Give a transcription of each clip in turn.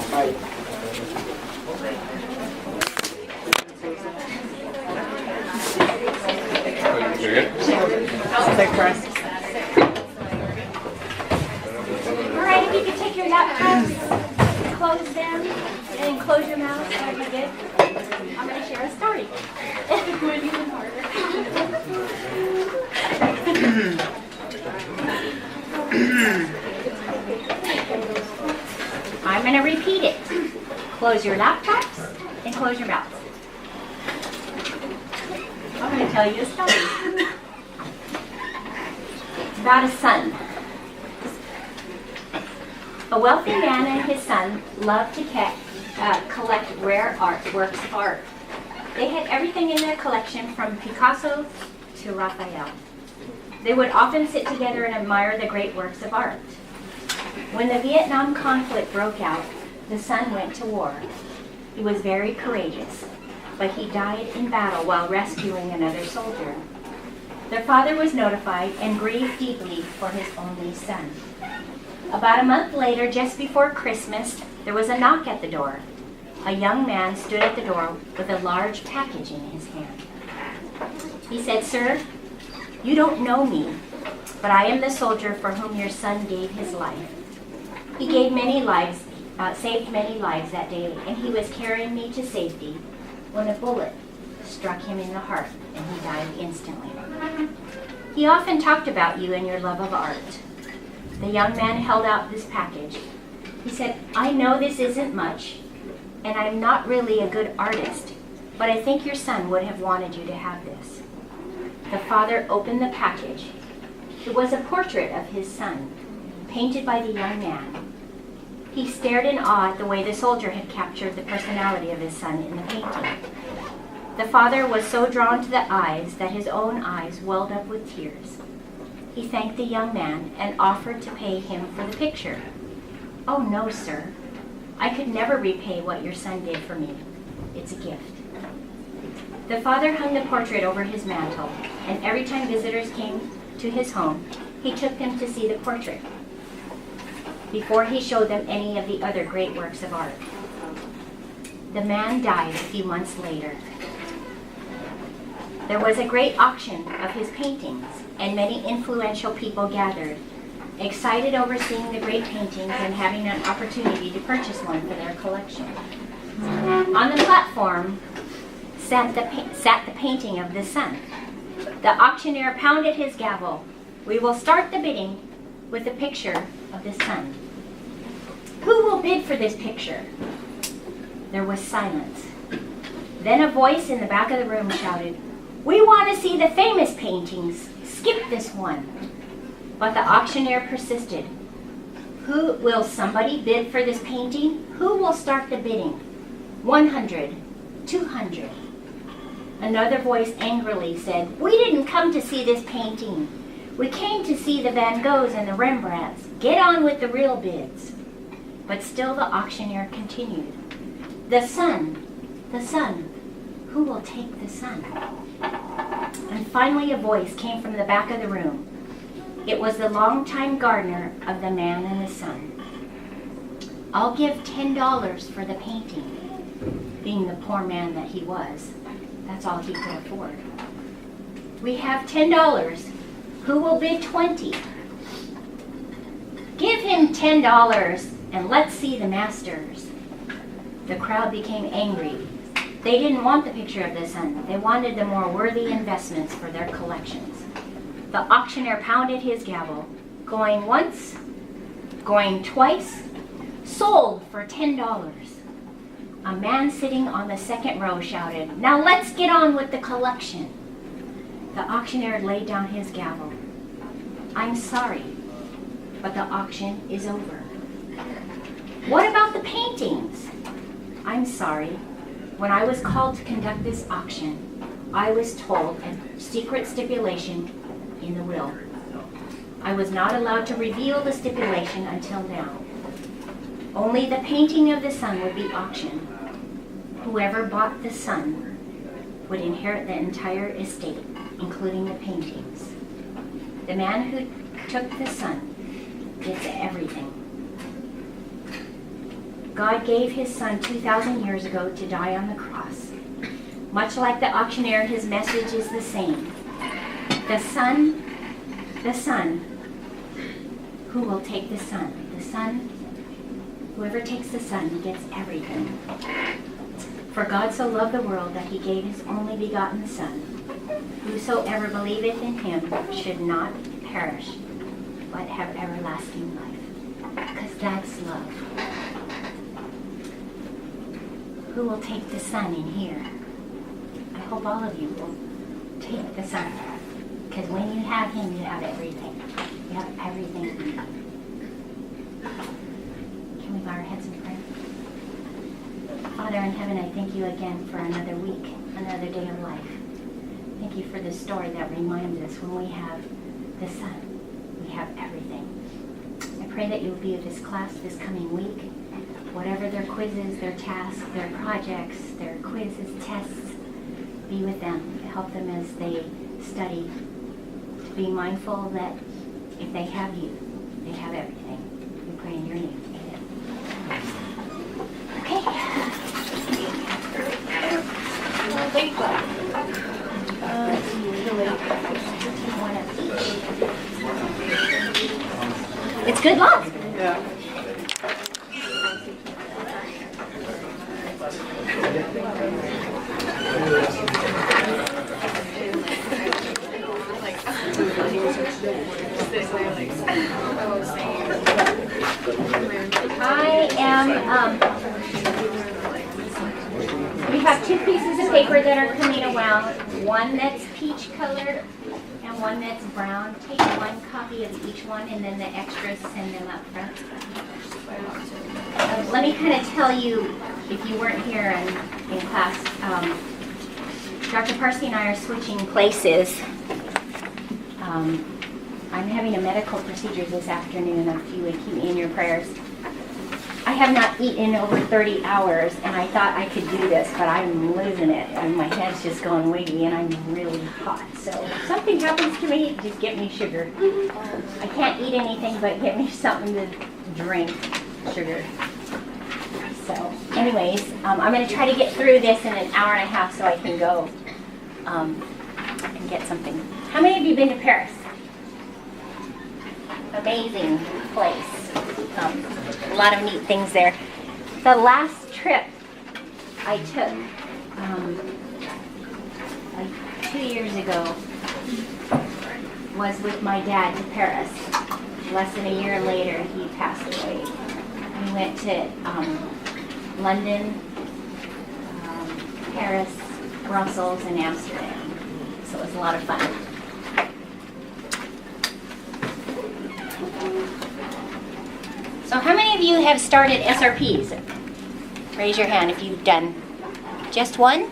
sorry. Take press. Alright, if you could take your laptops, close them, and close your mouth, that would be good. I'm going to share a story. I'm going to repeat it. Close your laptops and close your mouths. I'm going to tell you a story. It's about a son. A wealthy man and his son loved to collect rare works of art. They had everything in their collection from Picasso to Raphael. They would often sit together and admire the great works of art. When the Vietnam conflict broke out, the son went to war. He was very courageous, but he died in battle while rescuing another soldier. Their father was notified and grieved deeply for his only son. About a month later, just before Christmas, there was a knock at the door. A young man stood at the door with a large package in his hand. He said, "Sir, you don't know me, but I am the soldier for whom your son gave his life. He gave many lives, saved many lives that day, and he was carrying me to safety when a bullet struck him in the heart, and he died instantly. He often talked about you and your love of art." The young man held out this package. He said, "I know this isn't much, and I'm not really a good artist, but I think your son would have wanted you to have this." The father opened the package. It was a portrait of his son, painted by the young man. He stared in awe at the way the soldier had captured the personality of his son in the painting. The father was so drawn to the eyes that his own eyes welled up with tears. He thanked the young man and offered to pay him for the picture. "Oh no, sir. I could never repay what your son did for me. It's a gift." The father hung the portrait over his mantle, and every time visitors came to his home, he took them to see the portrait before he showed them any of the other great works of art. The man died a few months later. There was a great auction of his paintings, and many influential people gathered, excited over seeing the great paintings and having an opportunity to purchase one for their collection. On the platform sat the painting of the son. The auctioneer pounded his gavel. "We will start the bidding with a picture of the son. Who will bid for this picture?" There was silence. Then a voice in the back of the room shouted, "We want to see the famous paintings. Skip this one." But the auctioneer persisted. Will somebody bid for this painting? Who will start the bidding? 100, 200. Another voice angrily said, "We didn't come to see this painting. We came to see the Van Goghs and the Rembrandts. Get on with the real bids." But still the auctioneer continued. The son, who will take the son?" And finally a voice came from the back of the room. It was the longtime gardener of the man and the son. "I'll give $10 for the painting." Being the poor man that he was, that's all he could afford. "We have $10. Who will bid 20? "Give him $10 and let's see the masters." The crowd became angry. They didn't want the picture of the son. They wanted the more worthy investments for their collections. The auctioneer pounded his gavel, going once, going twice, sold for $10. A man sitting on the second row shouted, "Now let's get on with the collection." The auctioneer laid down his gavel. "I'm sorry, but the auction is over." "What about the paintings?" "I'm sorry. When I was called to conduct this auction, I was told a secret stipulation in the will. I was not allowed to reveal the stipulation until now. Only the painting of the son would be auctioned. Whoever bought the son would inherit the entire estate, including the paintings. The man who took the son gets everything. God gave his son 2,000 years ago to die on the cross. Much like the auctioneer, his message is the same. The son, who will take the son? The son, whoever takes the son gets everything. For God so loved the world that he gave his only begotten Son. Whosoever believeth in him should not perish, but have everlasting life. Because that's love. Who will take the Son in here? I hope all of you will take the Son. Because when you have him, you have everything. You have everything you need. Can we bow our heads in prayer? Father in heaven, I thank you again for another week, another day of life. Thank you for this story that reminds us when we have the Son, we have everything. I pray that you'll be with this class this coming week. Whatever their quizzes, their tasks, their projects, their quizzes, tests, be with them. Help them as they study to be mindful that if they have you, they have everything. We pray in your name. Amen. Okay. It's good luck. Yeah. I am, we have two pieces of paper that are coming around, one that's peach colored and one that's brown. Take one copy of each one and then the extras send them up front. Let me kind of tell you, if you weren't here in class, Dr. Parsley and I are switching places. I'm having a medical procedure this afternoon. If you would keep me in your prayers. I have not eaten in over 30 hours, and I thought I could do this, but I'm losing it, and my head's just going wiggy, and I'm really hot. So if something happens to me, just get me sugar. I can't eat anything, but get me something to drink, sugar. So anyways, I'm going to try to get through this in an hour and a half so I can go and get something. How many of you been to Paris? Amazing place. A lot of neat things there. The last trip I took like 2 years ago was with my dad to Paris. Less than a year later, he passed away. We went to London, Paris, Brussels, and Amsterdam. So it was a lot of fun. So how many of you have started SRPs? Raise your hand if you've done. Just one?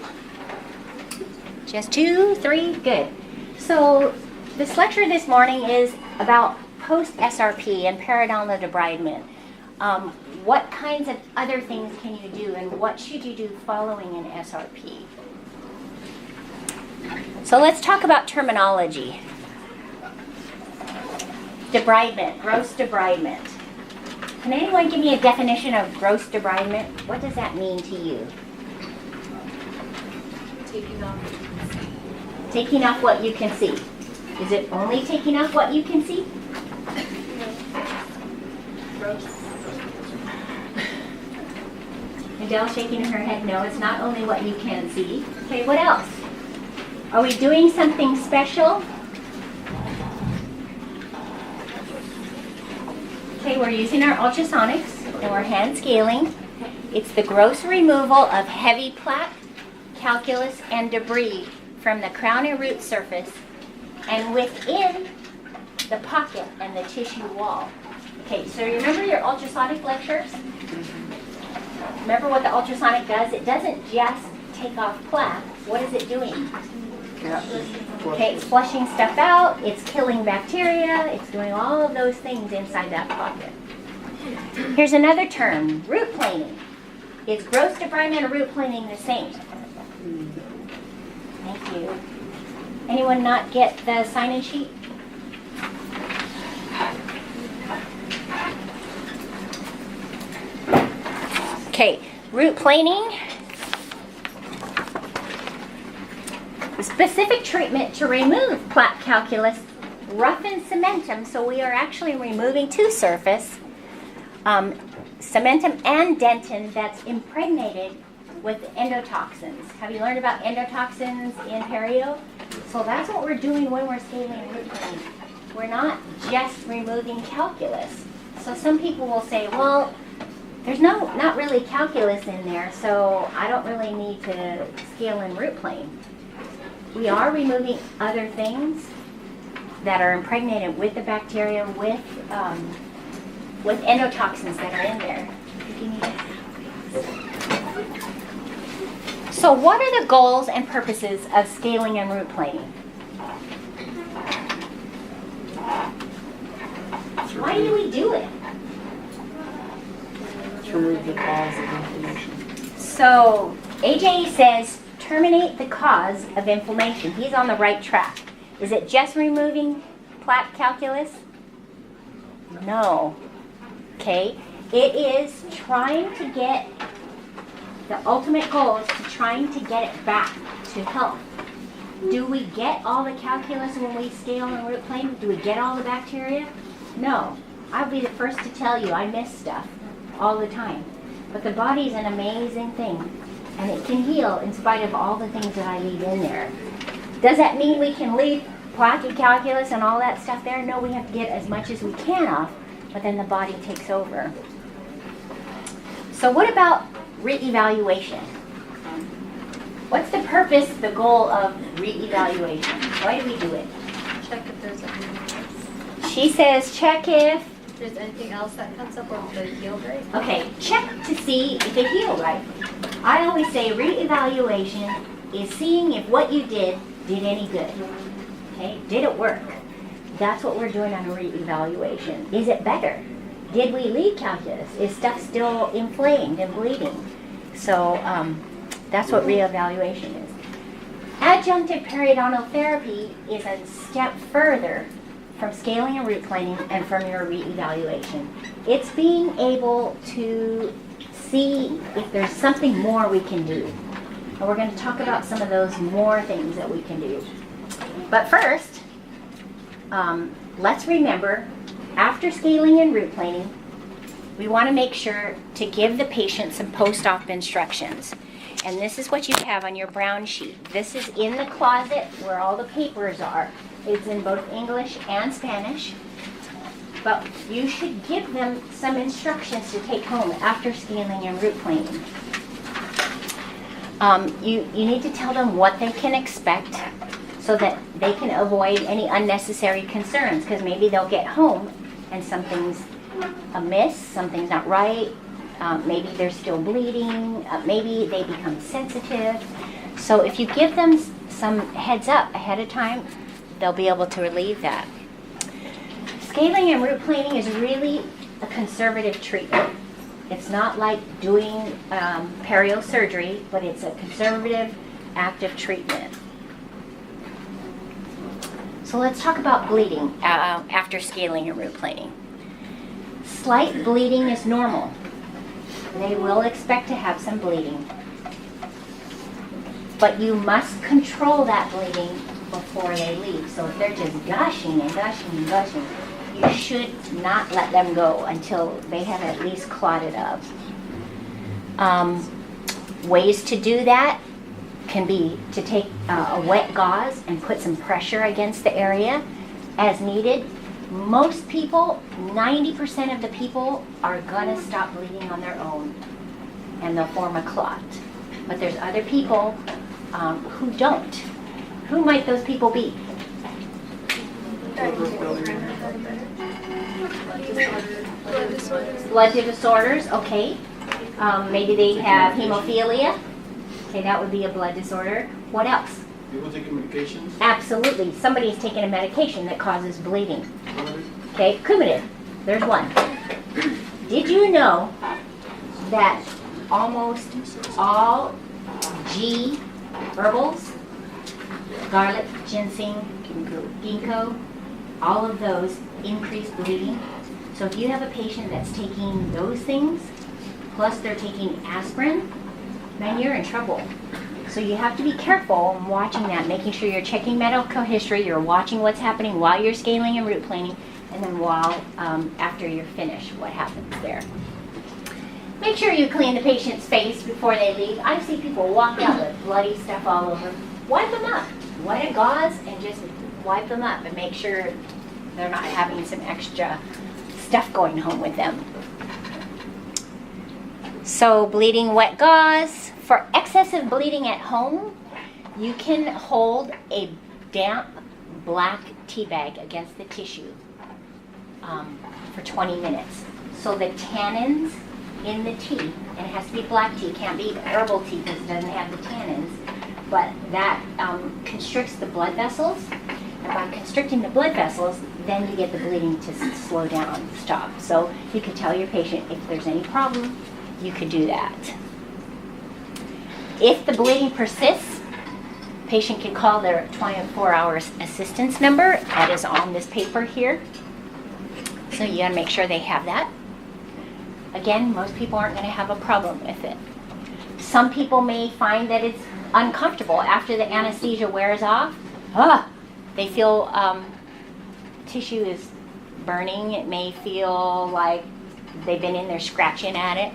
Just 2, 3? Good. So this lecture this morning is about post-SRP and periodontal debridement. What kinds of other things can you do and what should you do following an SRP? So let's talk about terminology. Debridement, gross debridement. Can anyone give me a definition of gross debridement? What does that mean to you? Taking off what you can see. Is it only taking off what you can see? Gross. Adele shaking her head, no, it's not only what you can see. Okay, what else? Are we doing something special? Okay, we're using our ultrasonics and we're hand scaling. It's the gross removal of heavy plaque, calculus, and debris from the crown and root surface and within the pocket and the tissue wall. Okay, so you remember your ultrasonic lectures? Remember what the ultrasonic does? It doesn't just take off plaque. What is it doing? Okay, it's flushing stuff out, it's killing bacteria, it's doing all of those things inside that pocket. Here's another term, root planing. Is gross debridement and root planing the same? Thank you. Anyone not get the sign-in sheet? Okay, root planing. Specific treatment to remove plaque calculus, roughen cementum. So we are actually removing tooth surface, cementum and dentin that's impregnated with endotoxins. Have you learned about endotoxins in perio? So that's what we're doing when we're scaling root planing. We're not just removing calculus. So some people will say, well, there's not really calculus in there, so I don't really need to scale and root plane. We are removing other things that are impregnated with the bacteria, with endotoxins that are in there. So what are the goals and purposes of scaling and root planing? Why do we do it? To remove the cause of inflammation. So AJ says terminate the cause of inflammation. He's on the right track. Is it just removing plaque calculus? No. Okay. It is trying to get, the ultimate goal is to trying to get it back to health. Do we get all the calculus when we scale and root plane? Do we get all the bacteria? No. I'll be the first to tell you I miss stuff all the time. But the body's an amazing thing, and it can heal in spite of all the things that I leave in there. Does that mean we can leave plaque and calculus and all that stuff there? No, we have to get as much as we can off, but then the body takes over. So what about reevaluation? What's the purpose, the goal of reevaluation? Why do we do it? Check if there's anything else. She says check if There's anything else that comes up or if they heal right. Okay, check to see if it healed right. I always say reevaluation is seeing if what you did any good. Okay, did it work? That's what we're doing on a reevaluation. Is it better? Did we leave calculus? Is stuff still inflamed and bleeding? So that's what reevaluation is. Adjunctive periodontal therapy is a step further from scaling and root planing and from your reevaluation. It's being able to see if there's something more we can do. And we're going to talk about some of those more things that we can do. But first, let's remember, after scaling and root planing, we want to make sure to give the patient some post-op instructions. And this is what you have on your brown sheet. This is in the closet where all the papers are. It's in both English and Spanish. But you should give them some instructions to take home after scaling and root planing. You need to tell them what they can expect so that they can avoid any unnecessary concerns, because maybe they'll get home and something's amiss, something's not right, maybe they're still bleeding, maybe they become sensitive. So if you give them some heads up ahead of time, they'll be able to relieve that. Scaling and root planing is really a conservative treatment. It's not like doing perio surgery, but it's a conservative, active treatment. So let's talk about bleeding after scaling and root planing. Slight bleeding is normal. They will expect to have some bleeding. But you must control that bleeding before they leave. So if they're just gushing and gushing and gushing, you should not let them go until they have at least clotted up. Ways to do that can be to take a wet gauze and put some pressure against the area as needed. Most people, 90% of the people, are gonna stop bleeding on their own and they'll form a clot. But there's other people who don't. Who might those people be? Blood disorders, okay. Maybe they have hemophilia. Okay, that would be a blood disorder. What else? People taking medications? Absolutely. Somebody's taking a medication that causes bleeding. Okay, Coumadin. There's one. Did you know that almost all G herbals, garlic, ginseng, ginkgo, all of those increase bleeding? So if you have a patient that's taking those things, plus they're taking aspirin, man, you're in trouble. So you have to be careful in watching that, making sure you're checking medical history, you're watching what's happening while you're scaling and root planing, and then while, after you're finished, what happens there. Make sure you clean the patient's face before they leave. I see people walk out with bloody stuff all over. Wipe them up. Wet a gauze and just wipe them up and make sure they're not having some extra stuff going home with them. So bleeding wet gauze. For excessive bleeding at home, you can hold a damp black tea bag against the tissue for 20 minutes. So the tannins in the tea, and it has to be black tea, can't be herbal tea because it doesn't have the tannins, but that constricts the blood vessels. And by constricting the blood vessels, then you get the bleeding to slow down, stop. So you could tell your patient if there's any problem, you could do that. If the bleeding persists, patient can call their 24-hour assistance number that is on this paper here. So you gotta make sure they have that. Again, most people aren't gonna have a problem with it. Some people may find that it's uncomfortable after the anesthesia wears off. They feel tissue is burning. It may feel like they've been in there scratching at it.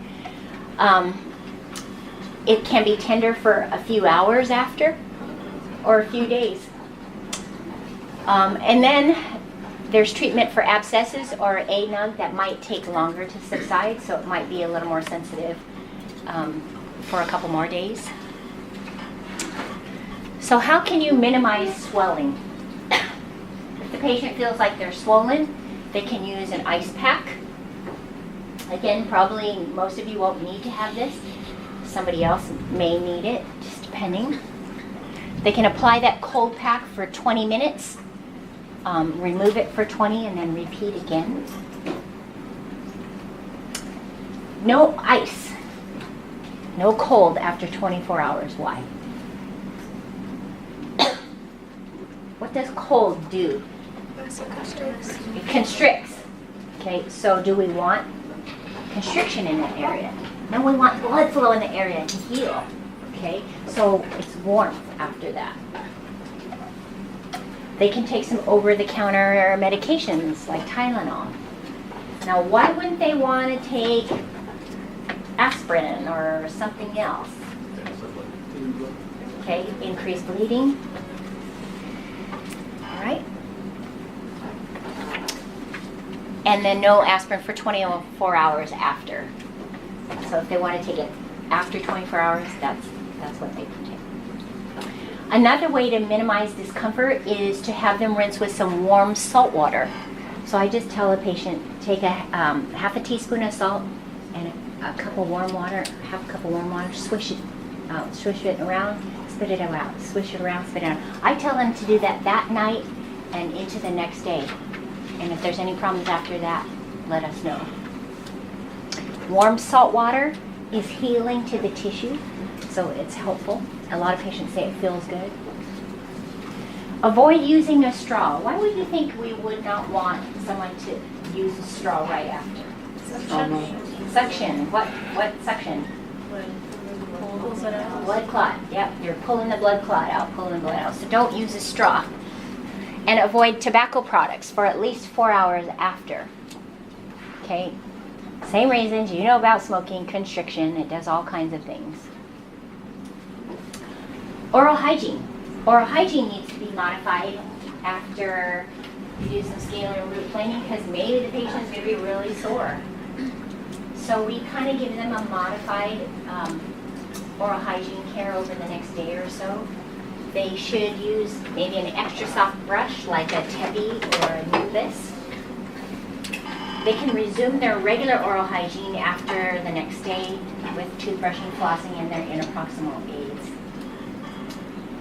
It can be tender for a few hours after, or a few days. And then there's treatment for abscesses or a nug that might take longer to subside, so it might be a little more sensitive for a couple more days. So how can you minimize swelling? If the patient feels like they're swollen, they can use an ice pack. Again, probably most of you won't need to have this. Somebody else may need it, just depending. They can apply that cold pack for 20 minutes, remove it for 20, and then repeat again. No ice, no cold after 24 hours. Why? What does cold do? It constricts. Okay, so do we want constriction in that area? No, we want blood flow in the area to heal. Okay, so it's warmth after that. They can take some over-the-counter medications like Tylenol. Now, why wouldn't they want to take aspirin or something else? Okay, increased bleeding. All right. And then no aspirin for 24 hours after. So if they want to take it after 24 hours, that's what they can take. Another way to minimize discomfort is to have them rinse with some warm salt water. So I just tell a patient, take a half a teaspoon of salt and a cup of warm water, swish it around, spit it out, swish it around, spit it out. I tell them to do that night and into the next day. And if there's any problems after that, let us know. Warm salt water is healing to the tissue, so it's helpful. A lot of patients say it feels good. Avoid using a straw. Why would you think we would not want someone to use a straw right after? Suction. What suction? Blood clot. Yep, you're pulling the blood clot out, So don't use a straw. And avoid tobacco products for at least 4 hours after. Okay? Same reasons you know about smoking, constriction, it does all kinds of things. Oral hygiene. Oral hygiene needs to be modified after you do some scaling or root planing because maybe the patient's going to be really sore. So we kind of give them a modified oral hygiene care over the next day or so. They should use maybe an extra soft brush like a Tebi or a Nubis. They can resume their regular oral hygiene after the next day with toothbrushing, flossing, and their interproximal aids.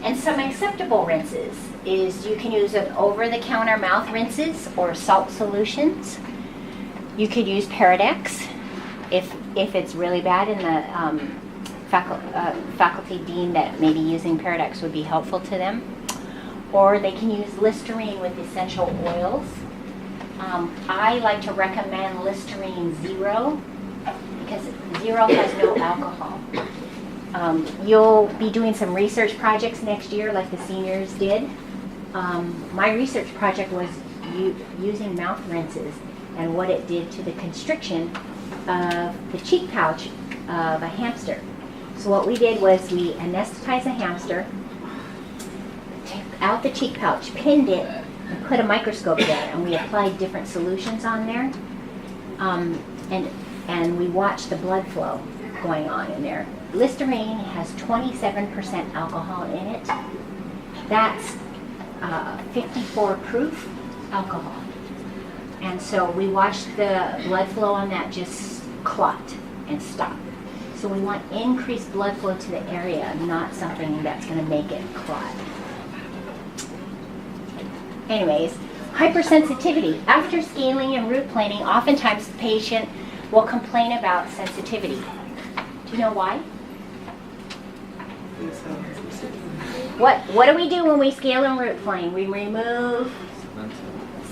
And some acceptable rinses is you can use an over-the-counter mouth rinses or salt solutions. You could use Peridex if it's really bad and the faculty deemed that maybe using Peridex would be helpful to them. Or they can use Listerine with essential oils. I like to recommend Listerine Zero because 5-year-old has no alcohol. You'll be doing some research projects next year like the seniors did. My research project was using mouth rinses and what it did to the constriction of the cheek pouch of a hamster. So what we did was we anesthetized a hamster, took out the cheek pouch, pinned it, and put a microscope there, and we applied different solutions on there. And we watched the blood flow going on in there. Listerine has 27% alcohol in it. That's 54 proof alcohol. And so we watched the blood flow on that just clot and stop. So we want increased blood flow to the area, not something that's going to make it clot. Anyways, hypersensitivity. After scaling and root planing, oftentimes the patient will complain about sensitivity. Do you know why? What do we do when we scale and root plane? We remove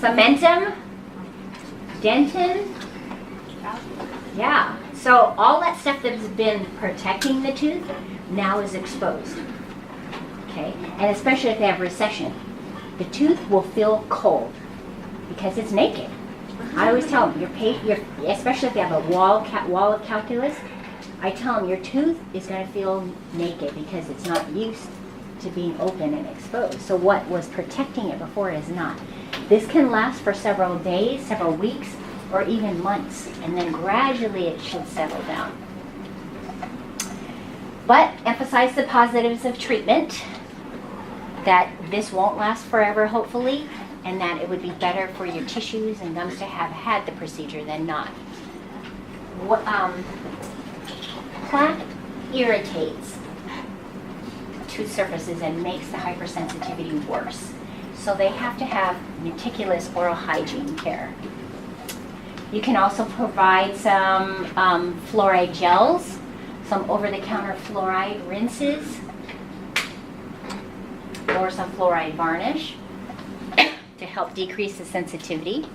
cementum, dentin. Yeah. So all that stuff that's been protecting the tooth now is exposed. Okay? And especially if they have recession. The tooth will feel cold because it's naked. I always tell them, especially if they have a wall of calculus, I tell them your tooth is going to feel naked because it's not used to being open and exposed. So what was protecting it before is not. This can last for several days, several weeks, or even months, and then gradually it should settle down. But emphasize the positives of treatment, that this won't last forever, hopefully, and that it would be better for your tissues and gums to have had the procedure than not. Plaque irritates tooth surfaces and makes the hypersensitivity worse. So they have to have meticulous oral hygiene care. You can also provide some fluoride gels, some over-the-counter fluoride rinses, or some fluoride varnish to help decrease the sensitivity.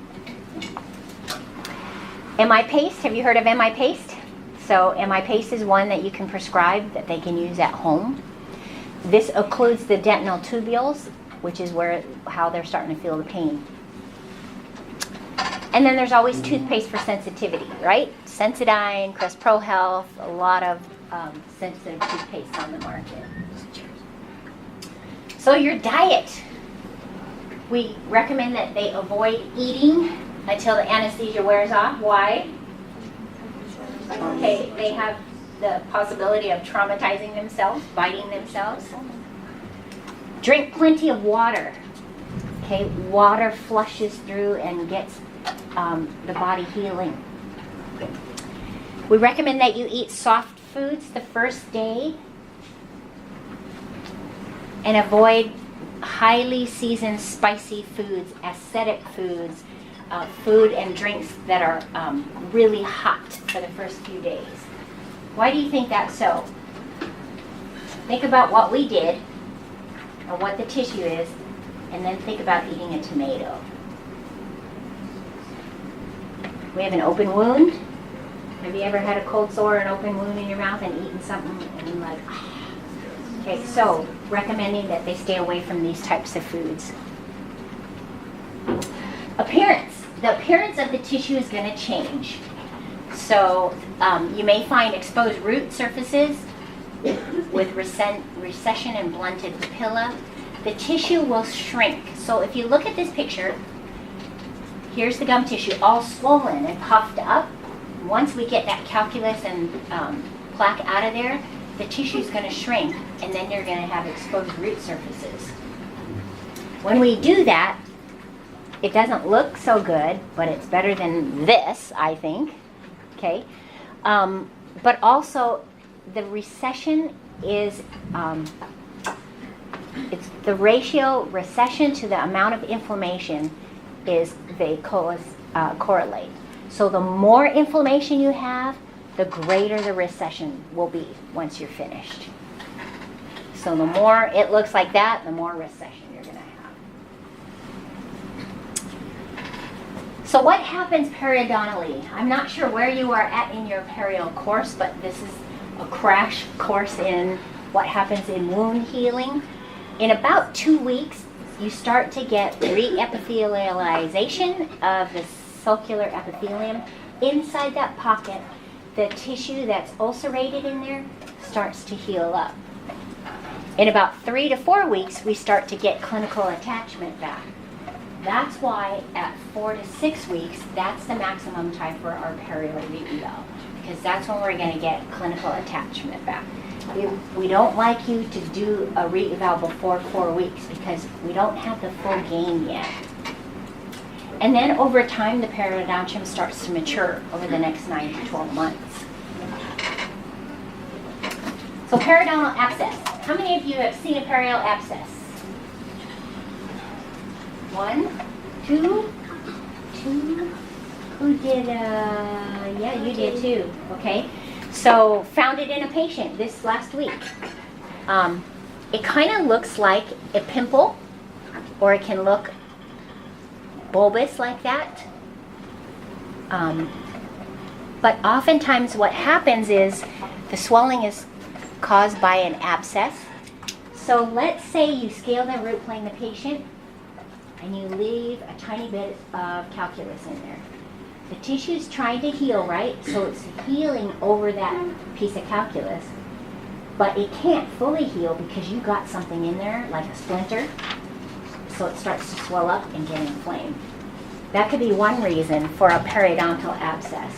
MI paste, have you heard of MI paste? So MI paste is one that you can prescribe that they can use at home. This occludes the dentinal tubules, which is how they're starting to feel the pain. And then there's always toothpaste for sensitivity, right? Sensodyne, Crest Pro Health, a lot of sensitive toothpaste on the market. So your diet. We recommend that they avoid eating until the anesthesia wears off. Why? Okay, they have the possibility of traumatizing themselves, biting themselves. Drink plenty of water. Okay, water flushes through and gets the body healing. We recommend that you eat soft foods the first day and avoid highly seasoned spicy foods, acidic foods, food and drinks that are really hot for the first few days. Why do you think that's so? Think about what we did or what the tissue is, and then think about eating a tomato. We have an open wound. Have you ever had a cold sore, an open wound in your mouth, and eaten something and you're like, ah. Okay, so recommending that they stay away from these types of foods. Appearance. The appearance of the tissue is going to change. So you may find exposed root surfaces with recession and blunted papilla. The tissue will shrink. So if you look at this picture, here's the gum tissue all swollen and puffed up. Once we get that calculus and plaque out of there, the tissue is going to shrink, and then you're going to have exposed root surfaces. When we do that, it doesn't look so good, but it's better than this, I think. Okay, but also the recession is it's the ratio recession to the amount of inflammation is they correlate. So the more inflammation you have, the greater the recession will be once you're finished. So the more it looks like that, the more recession you're going to have. So what happens periodontally? I'm not sure where you are at in your perio course, but this is a crash course in what happens in wound healing. In about 2 weeks, you start to get re-epithelialization of the sulcular epithelium. Inside that pocket, the tissue that's ulcerated in there starts to heal up. In about 3 to 4 weeks, we start to get clinical attachment back. That's why at 4 to 6 weeks, that's the maximum time for our perio re-eval, because that's when we're going to get clinical attachment back. We don't like you to do a re-eval before 4 weeks because we don't have the full gain yet. And then over time, the periodontium starts to mature over the next 9 to 12 months. So periodontal abscess. How many of you have seen a periodontal abscess? 1, 2. Who did, yeah, you did too, okay. So found it in a patient this last week. It kind of looks like a pimple, or it can look bulbous like that. But oftentimes what happens is the swelling is caused by an abscess. So let's say you scale the root plane the patient and you leave a tiny bit of calculus in there. The tissue's trying to heal, right? So it's healing over that piece of calculus, but it can't fully heal because you got something in there, like a splinter, so it starts to swell up and get inflamed. That could be one reason for a periodontal abscess.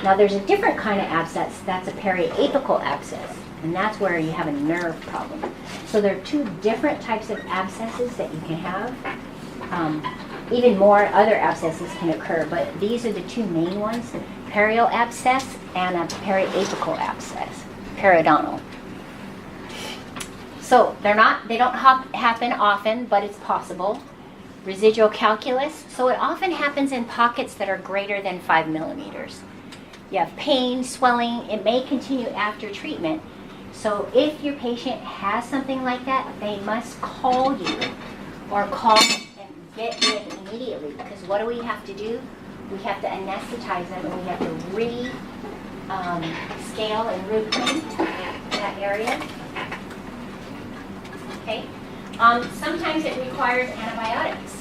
Now there's a different kind of abscess, that's a periapical abscess, and that's where you have a nerve problem. So there are 2 different types of abscesses that you can have. Even more other abscesses can occur, but these are the 2 main ones, perio abscess and a periapical abscess, periodontal. So they don't happen often, but it's possible. Residual calculus, so it often happens in pockets that are greater than 5 millimeters. You have pain, swelling, it may continue after treatment. So if your patient has something like that, they must call you or call get in immediately, because what do we have to do? We have to anesthetize them, and we have to scale and root plane that area. Okay. Sometimes it requires antibiotics.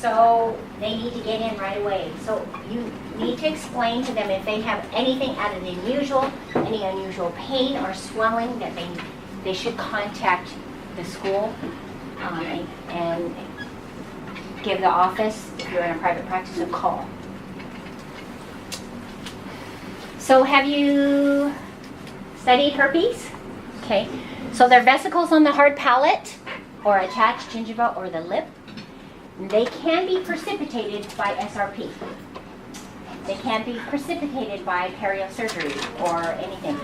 So they need to get in right away. So you need to explain to them if they have anything out of the unusual, any unusual pain or swelling, that they should contact the school. And give the office, if you're in a private practice, a call. So have you studied herpes? Okay, so they're vesicles on the hard palate or attached gingiva or the lip. They can be precipitated by SRP. They can be precipitated by periosurgery or anything.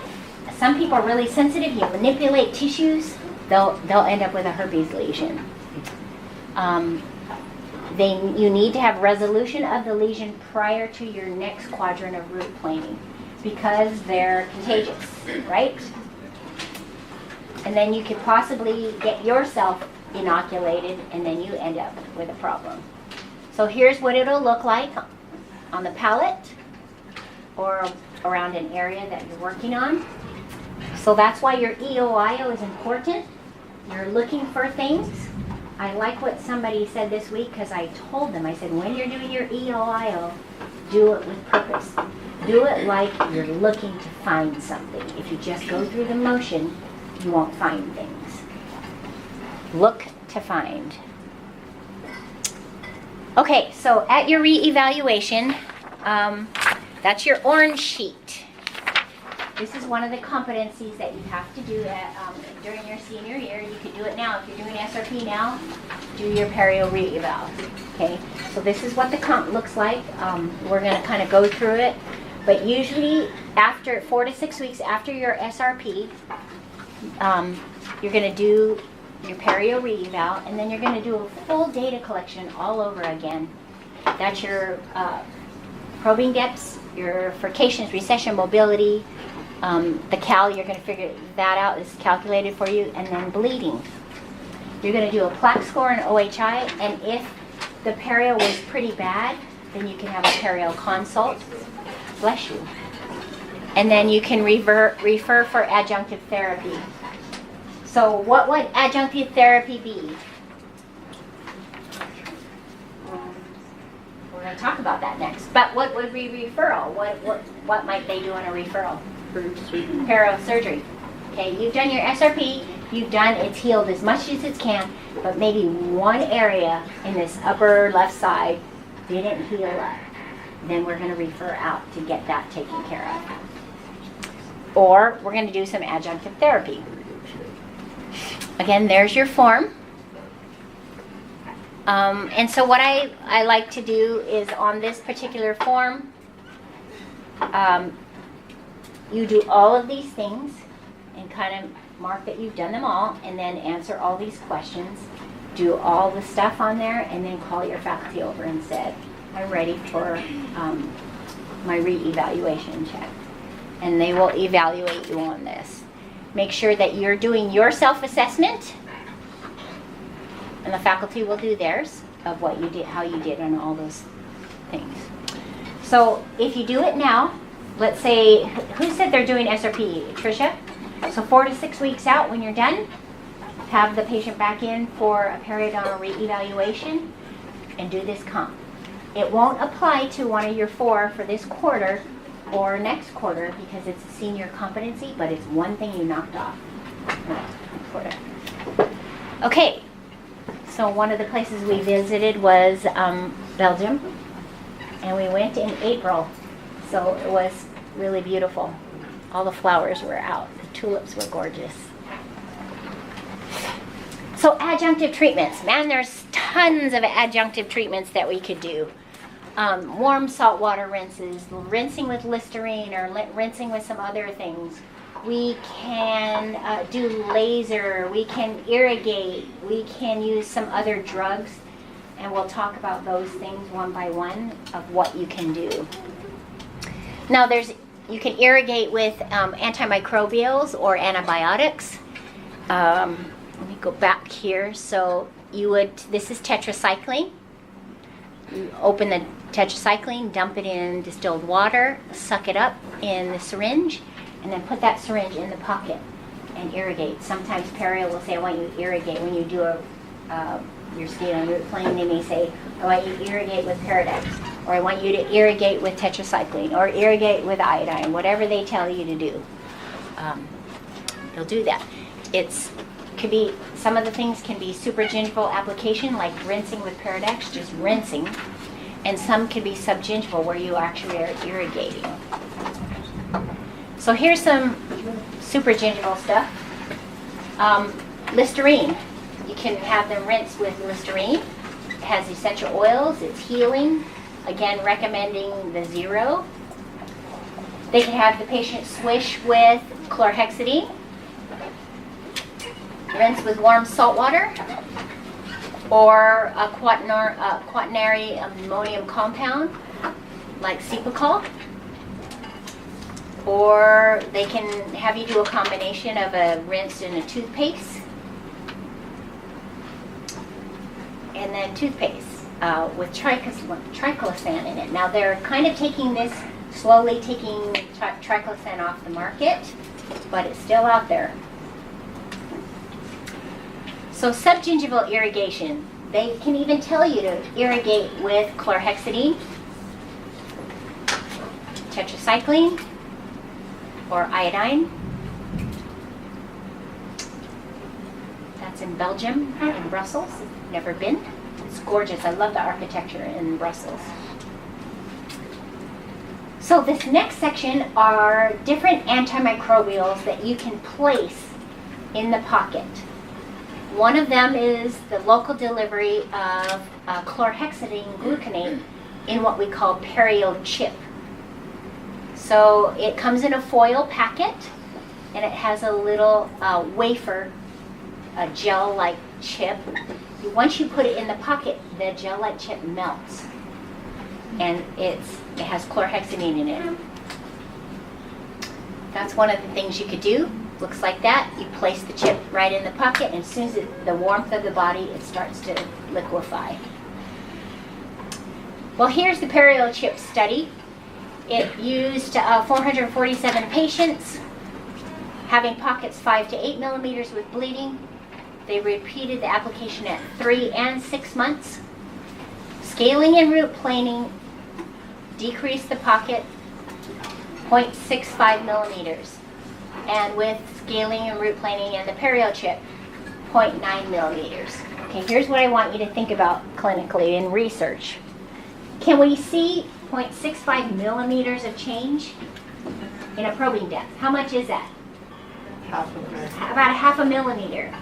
Some people are really sensitive. You manipulate tissues, they'll end up with a herpes lesion. You need to have resolution of the lesion prior to your next quadrant of root planing because they're contagious, right? And then you could possibly get yourself inoculated and then you end up with a problem. So here's what it'll look like on the palate or around an area that you're working on. So that's why your EOIO is important. You're looking for things. I like what somebody said this week because I told them, I said, when you're doing your EOIO, do it with purpose. Do it like you're looking to find something. If you just go through the motion, you won't find things. Look to find. Okay, so at your re-evaluation, that's your orange sheet. This is one of the competencies that you have to do during your senior year. You could do it now. If you're doing SRP now, do your perio re-eval. Okay, so this is what the comp looks like. We're going to kind of go through it. But usually after 4 to 6 weeks after your SRP, you're going to do your perio re-eval, and then you're going to do a full data collection all over again. That's your probing depths, your furcations, recession, mobility, the cal, you're going to figure that out, is calculated for you, and then bleeding. You're going to do a plaque score and OHI, and if the perio was pretty bad, then you can have a perio consult. Bless you. And then you can refer for adjunctive therapy. So what would adjunctive therapy be? We're going to talk about that next. But what would be referral? What might they do in a referral? Perio surgery. Okay, you've done your SRP, it's healed as much as it can, but maybe one area in this upper left side didn't heal up. Then we're going to refer out to get that taken care of. Or we're going to do some adjunctive therapy. Again, there's your form. And so what I like to do is on this particular form, you do all of these things and kind of mark that you've done them all, and then answer all these questions, do all the stuff on there, and then call your faculty over and say, I'm ready for my re-evaluation check. And they will evaluate you on this. Make sure that you're doing your self-assessment, and the faculty will do theirs of what you did, how you did on all those things. So if you do it now, let's say, who said they're doing SRP? Tricia? So 4 to 6 weeks out when you're done, have the patient back in for a periodontal re-evaluation and do this comp. It won't apply to one of your 4 for this quarter or next quarter because it's a senior competency, but it's one thing you knocked off. Quarter. Okay, so one of the places we visited was Belgium, and we went in April, so it was really beautiful. All the flowers were out. The tulips were gorgeous. So adjunctive treatments. Man, there's tons of adjunctive treatments that we could do. Warm saltwater rinses, rinsing with Listerine or rinsing with some other things. We can do laser, we can irrigate, we can use some other drugs, and we'll talk about those things one by one of what you can do. Now you can irrigate with antimicrobials or antibiotics. Let me go back here. So this is tetracycline. You open the tetracycline, dump it in distilled water, suck it up in the syringe, and then put that syringe in the pocket and irrigate. Sometimes perio will say, I want you to irrigate. When you do your skin on root plane, they may say, I want you to irrigate with Paradex, or I want you to irrigate with tetracycline, or irrigate with iodine, whatever they tell you to do. You'll do that. Some of the things can be supragingival application, like rinsing with Paradex, just rinsing, and some can be subgingival, where you actually are irrigating. So here's some supragingival stuff. Listerine. You can have them rinse with Listerine. It has essential oils. It's healing. Again, recommending the 0. They can have the patient swish with chlorhexidine. Rinse with warm salt water, or a quaternary ammonium compound like Cepacol. Or they can have you do a combination of a rinse and a toothpaste. And then toothpaste with triclosan in it. Now they're kind of slowly taking triclosan off the market, but it's still out there. So subgingival irrigation, they can even tell you to irrigate with chlorhexidine, tetracycline, or iodine. That's in Belgium, in Brussels. Never been. It's gorgeous. I love the architecture in Brussels. So this next section are different antimicrobials that you can place in the pocket. One of them is the local delivery of chlorhexidine gluconate in what we call perio chip. So it comes in a foil packet, and it has a little wafer, a gel-like chip. Once you put it in the pocket, the gel-like chip melts, and it has chlorhexidine in it. That's one of the things you could do. Looks like that. You place the chip right in the pocket, and as soon as the warmth of the body, it starts to liquefy. Well, here's the periodontal chip study. It used 447 patients having pockets 5 to 8 millimeters with bleeding. They repeated the application at 3 and 6 months. Scaling and root planing decreased the pocket 0.65 millimeters. And with scaling and root planing and the periodontal chip, 0.9 millimeters. Okay, here's what I want you to think about clinically in research. Can we see 0.65 millimeters of change in a probing depth? How much is that? Half of it. About a half a millimeter.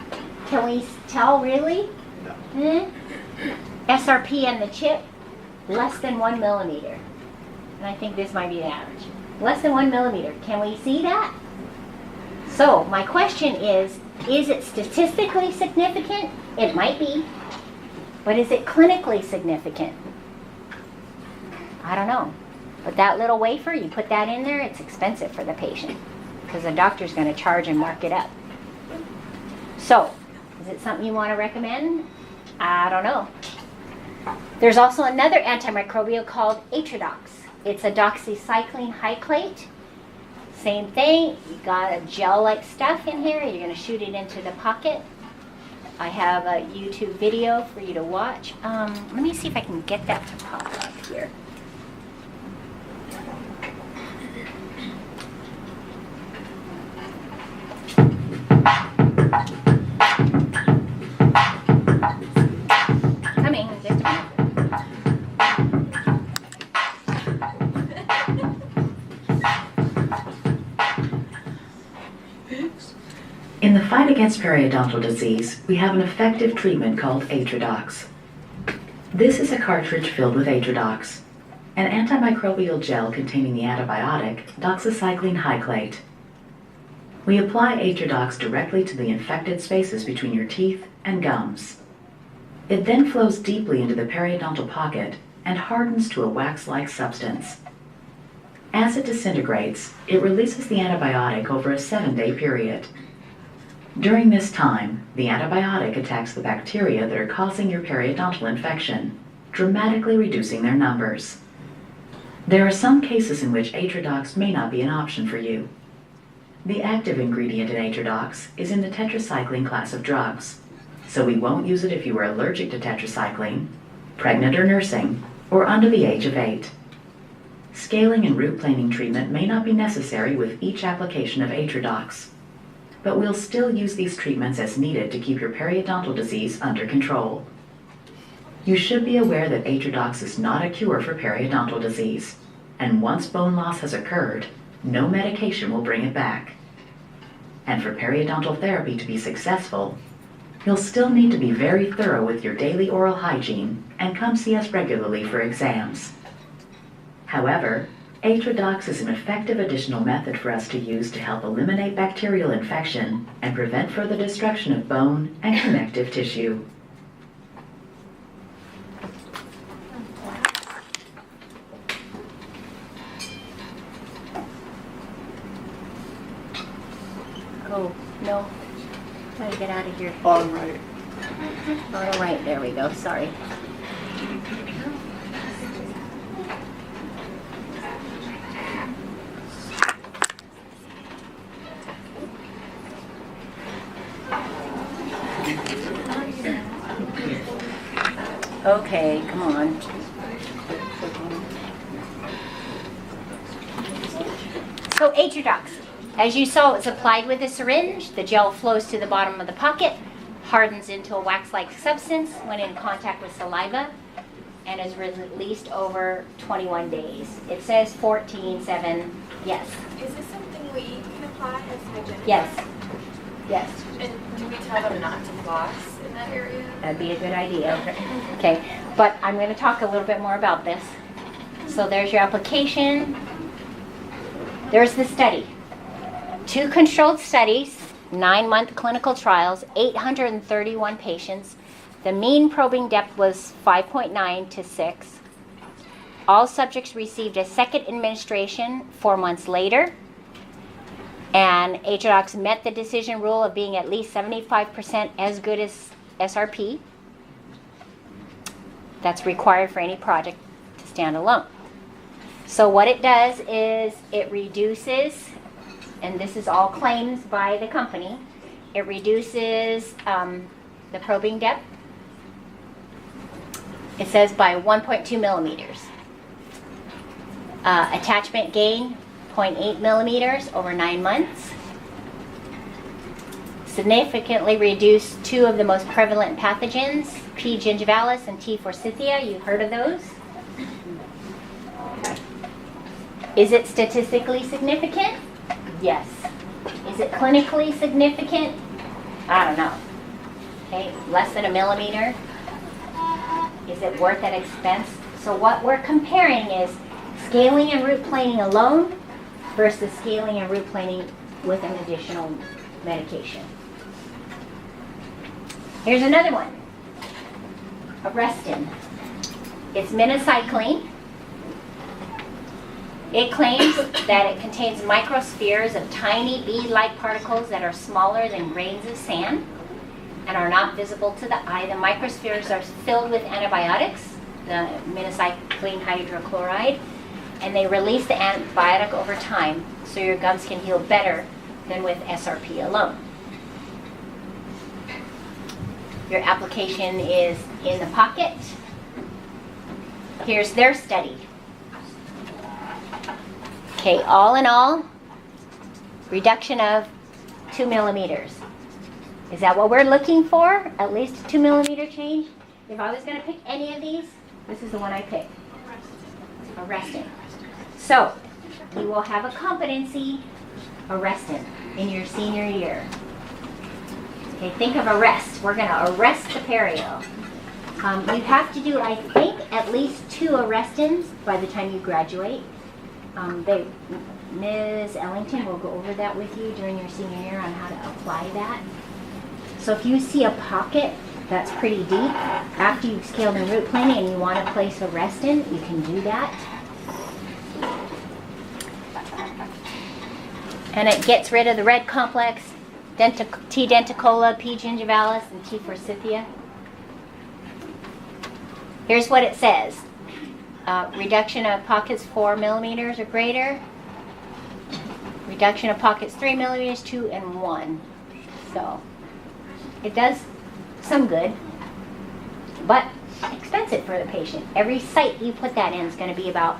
Can we tell really? No. SRP and the chip, less than 1 millimeter. And I think this might be the average. Less than 1 millimeter. Can we see that? So my question is it statistically significant? It might be. But is it clinically significant? I don't know. But that little wafer, you put that in there, it's expensive for the patient because the doctor's going to charge and mark it up. So, is it something you want to recommend? I don't know. There's also another antimicrobial called Atrodox. It's a doxycycline hyclate. Same thing, you got a gel-like stuff in here, you're going to shoot it into the pocket. I have a YouTube video for you to watch. Let me see if I can get that to pop up here. Coming, just a minute. In the fight against periodontal disease, we have an effective treatment called Atrodox. This is a cartridge filled with Atrodox, an antimicrobial gel containing the antibiotic doxycycline hyclate. We apply Atrodox directly to the infected spaces between your teeth and gums. It then flows deeply into the periodontal pocket and hardens to a wax-like substance. As it disintegrates, it releases the antibiotic over a 7-day period. During this time, the antibiotic attacks the bacteria that are causing your periodontal infection, dramatically reducing their numbers. There are some cases in which Atrodox may not be an option for you. The active ingredient in Atrodox is in the tetracycline class of drugs, so we won't use it if you are allergic to tetracycline, pregnant or nursing, or under the age of 8. Scaling and root planing treatment may not be necessary with each application of Atrodox, but we'll still use these treatments as needed to keep your periodontal disease under control. You should be aware that Atrodox is not a cure for periodontal disease, and once bone loss has occurred, no medication will bring it back. And for periodontal therapy to be successful, you'll still need to be very thorough with your daily oral hygiene and come see us regularly for exams. However, Atrodox is an effective additional method for us to use to help eliminate bacterial infection and prevent further destruction of bone and connective tissue. Oh, no. Try to get out of here. Bottom right. All right, there we go. Sorry. Okay, come on. So Atrodox, as you saw, it's applied with a syringe. The gel flows to the bottom of the pocket, hardens into a wax-like substance when in contact with saliva, and is released over 21 days. It says 14/7. Yes. Is this something we can apply as hygienic? Yes. Yes. And do we tell them not to floss in that area? That'd be a good idea. Okay, but I'm going to talk a little bit more about this. So there's your application. There's the study. 2 controlled studies, 9-month clinical trials, 831 patients. The mean probing depth was 5.9 to 6. All subjects received a second administration 4 months later. And Atrodox met the decision rule of being at least 75% as good as SRP. That's required for any project to stand alone. So what it does is it reduces, and this is all claims by the company, it reduces the probing depth. It says by 1.2 millimeters. Attachment gain, 0.8 millimeters over 9 months. Significantly reduced 2 of the most prevalent pathogens, P. gingivalis and T. forsythia. You've heard of those? Is it statistically significant? Yes. Is it clinically significant? I don't know. Okay, less than a millimeter. Is it worth that expense? So what we're comparing is scaling and root planing alone versus scaling and root planing with an additional medication. Here's another one. Arrestin. It's minocycline. It claims that it contains microspheres of tiny bead-like particles that are smaller than grains of sand and are not visible to the eye. The microspheres are filled with antibiotics, the minocycline hydrochloride, and they release the antibiotic over time so your gums can heal better than with SRP alone. Your application is in the pocket. Here's their study. Okay, all in all, reduction of 2 millimeters. Is that what we're looking for? At least 2 millimeter change? If I was going to pick any of these, this is the one I picked. Arrestin. So, you will have a competency Arrestin in your senior year. Okay, think of arrest. We're going to arrest the perio. You have to do, I think, at least 2 Arrestins by the time you graduate. Ms. Ellington will go over that with you during your senior year on how to apply that. So if you see a pocket that's pretty deep, after you've scaled and root planing and you want to place Arrestin, you can do that. And it gets rid of the red complex, T. denticola, P. gingivalis, and T. forsythia. Here's what it says. Reduction of pockets 4 millimeters or greater. Reduction of pockets 3 millimeters, 2, and 1. So it does some good, but expensive for the patient. Every site you put that in is going to be about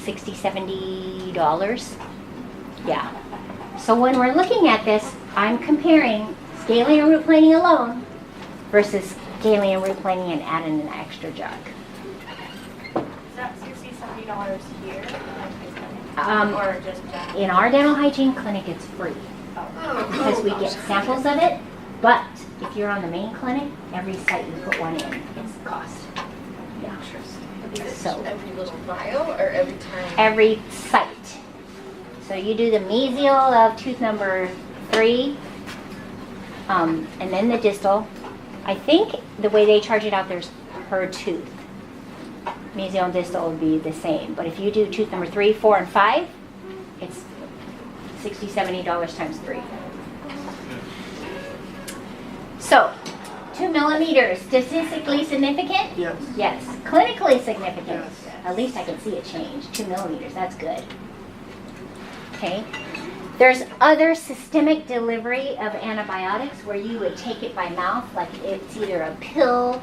$60, $70. Yeah. So when we're looking at this, I'm comparing scaling and root planing alone versus scaling and root planing and adding an extra jug. Is that $60, $70 here? Or just general? In our dental hygiene clinic, it's free because we get samples of it. But if you're on the main clinic, every site you put one in is the cost. Yeah. So Every little vial or every time? every site. So you do the mesial of tooth number 3, and then the distal. I think the way they charge it out, there's per tooth. Mesial and distal would be the same. But if you do tooth number 3, 4, and 5, it's $60, $70 times 3. So, 2 millimeters, statistically significant? Yes. Yes. Clinically significant? Yes. At least I can see a change. 2 millimeters, that's good. Okay. There's other systemic delivery of antibiotics where you would take it by mouth, like it's either a pill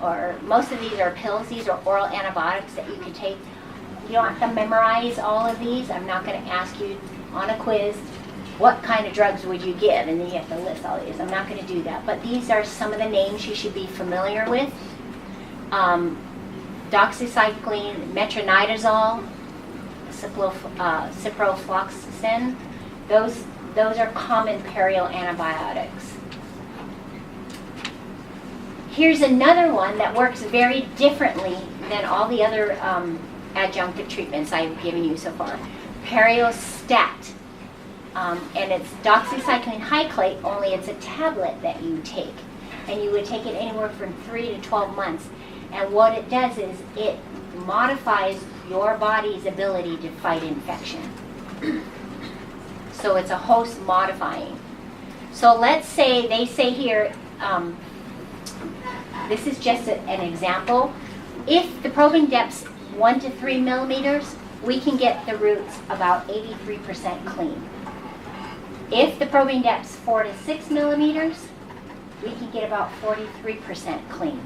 or most of these are pills. These are oral antibiotics that you can take. You don't have to memorize all of these. I'm not going to ask you on a quiz what kind of drugs would you give, and then you have to list all these. I'm not going to do that. But these are some of the names you should be familiar with. Doxycycline, metronidazole, ciprofloxacin. Those are common perio antibiotics. Here's another one that works very differently than all the other adjunctive treatments I've given you so far. Periostat. And it's doxycycline hyclate, only it's a tablet that you take. And you would take it anywhere from 3 to 12 months. And what it does is it modifies your body's ability to fight infection. So it's a host modifying. So let's say, they say here, this is just an example. If the probing depth's 1 to 3 millimeters, we can get the roots about 83% clean. If the probing depth's 4 to 6 millimeters, we can get about 43% clean.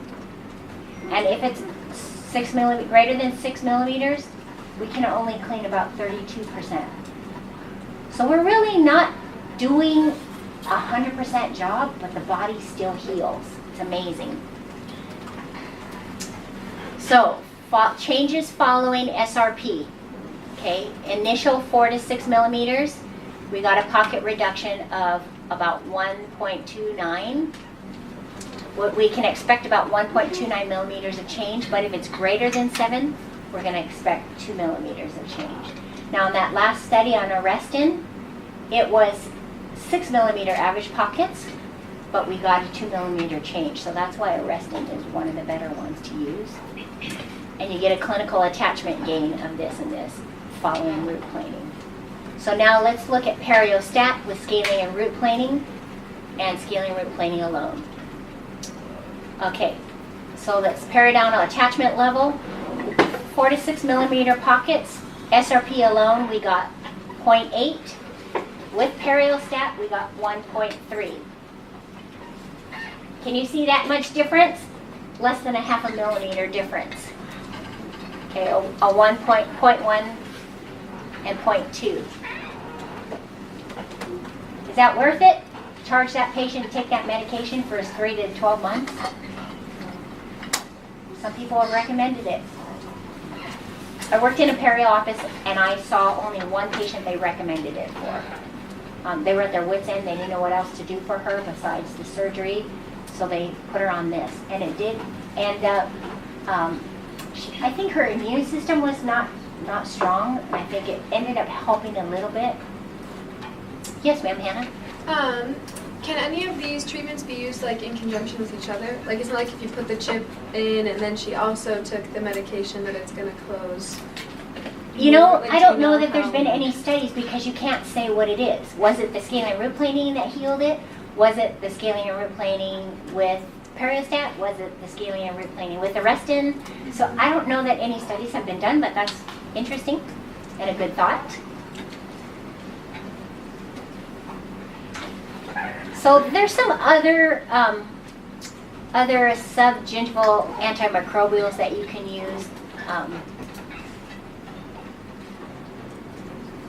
And if it's greater than 6 millimeters, we can only clean about 32%. So we're really not doing 100% job, but the body still heals. It's amazing. So, changes following SRP. Okay, initial 4 to 6 millimeters, we got a pocket reduction of about 1.29. We can expect about 1.29 millimeters of change, but if it's greater than 7, we're going to expect 2 millimeters of change. Now, in that last study on Arrestin, it was 6 millimeter average pockets, but we got a 2 millimeter change. So that's why Arrestin is one of the better ones to use. And you get a clinical attachment gain of this and this following root planing. So now let's look at Periostat with scaling and root planing, and scaling and root planing alone. Okay, so that's periodontal attachment level, 4 to 6 millimeter pockets. SRP alone, we got 0.8. With Periostat, we got 1.3. Can you see that much difference? Less than a half a millimeter difference. Okay, a 1.1 and 0.2. Is that worth it? Charge that patient to take that medication for 3 to 12 months? Some people have recommended it. I worked in a peri office and I saw only one patient they recommended it for. They were at their wits' end. They didn't know what else to do for her besides the surgery, so they put her on this. And it did end up, I think her immune system was not strong. I think it ended up helping a little bit. Yes, ma'am, Hannah? Can any of these treatments be used like in conjunction with each other? Like, isn't it like if you put the chip in and then she also took the medication that it's going to close? You know, Like, I don't do you know that there's how- been any studies because you can't say what it is. Was it the scaling and root planing that healed it? Was it the scaling and root planing with Periostat? Was it the scaling and root planing with Arrestin? So I don't know that any studies have been done, but that's interesting and a good thought. So there's some other subgingival antimicrobials that you can use.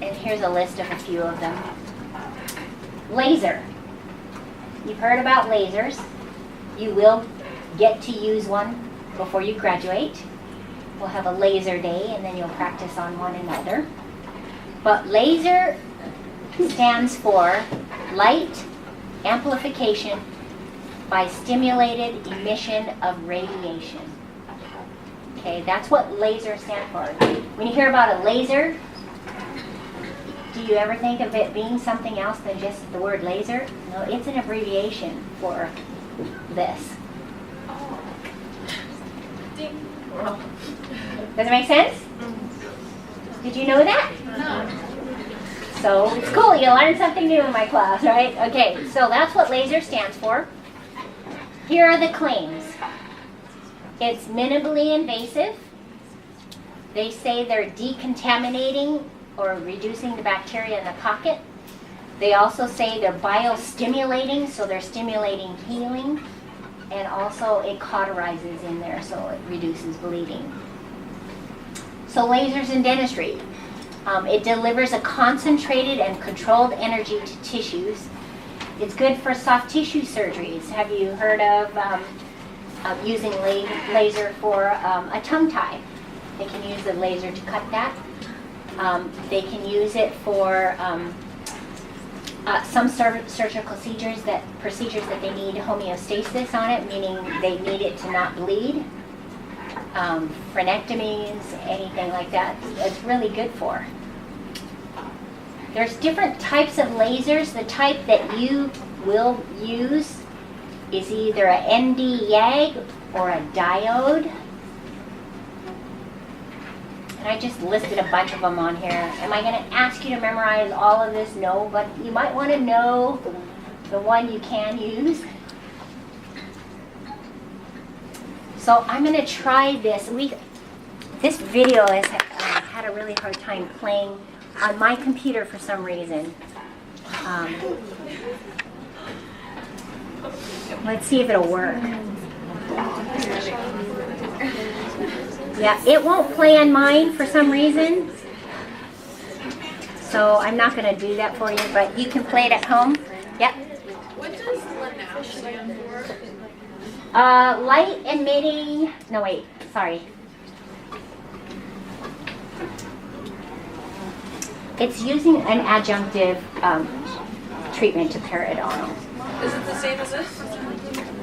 And here's a list of a few of them. Laser. You've heard about lasers. You will get to use one before you graduate. We'll have a laser day and then you'll practice on one another. But laser stands for light amplification by stimulated emission of radiation. Okay, that's what laser stands for. When you hear about a laser, do you ever think of it being something else than just the word laser? No, it's an abbreviation for this. Does it make sense? Did you know that? No. So it's cool, you learn something new in my class, right? Okay, so that's what laser stands for. Here are the claims. It's minimally invasive. They say they're decontaminating or reducing the bacteria in the pocket. They also say they're biostimulating, so they're stimulating healing. And also it cauterizes in there, so it reduces bleeding. So lasers in dentistry. It delivers a concentrated and controlled energy to tissues. It's good for soft tissue surgeries. Have you heard of using laser for a tongue tie? They can use the laser to cut that. They can use it for some surgical procedures that they need homeostasis on it, meaning they need it to not bleed. Frenectomies, anything like that, it's really good for. There's different types of lasers. The type that you will use is either a ND-YAG or a diode. And I just listed a bunch of them on here. Am I going to ask you to memorize all of this? No, but you might want to know the one you can use. So So I'm gonna try this. This video has had a really hard time playing on my computer for some reason. Let's see if it'll work. Yeah, it won't play on mine for some reason. So I'm not going to do that for you, but you can play it at home. Yep. What does LANAP stand for? Light emitting, no wait, sorry. It's using an adjunctive treatment to periodontal. Is it the same as this?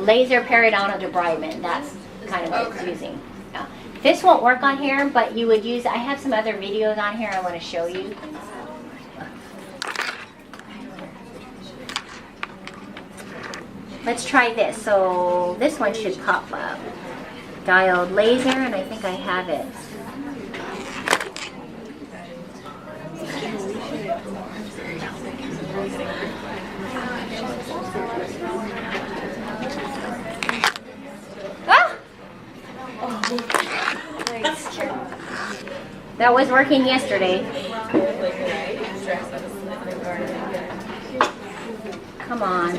Laser periodontal debridement, that's kind of what it's using. Yeah. This won't work on here, but you would use, I have some other videos on here I want to show you. Let's try this. So this one should pop up. Diode laser, and I think I have it. Ah! That was working yesterday. Come on.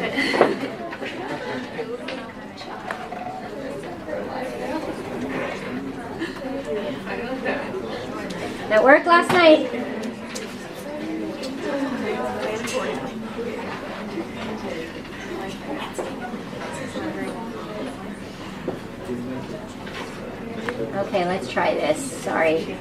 That worked last night. Okay, let's try this. Sorry.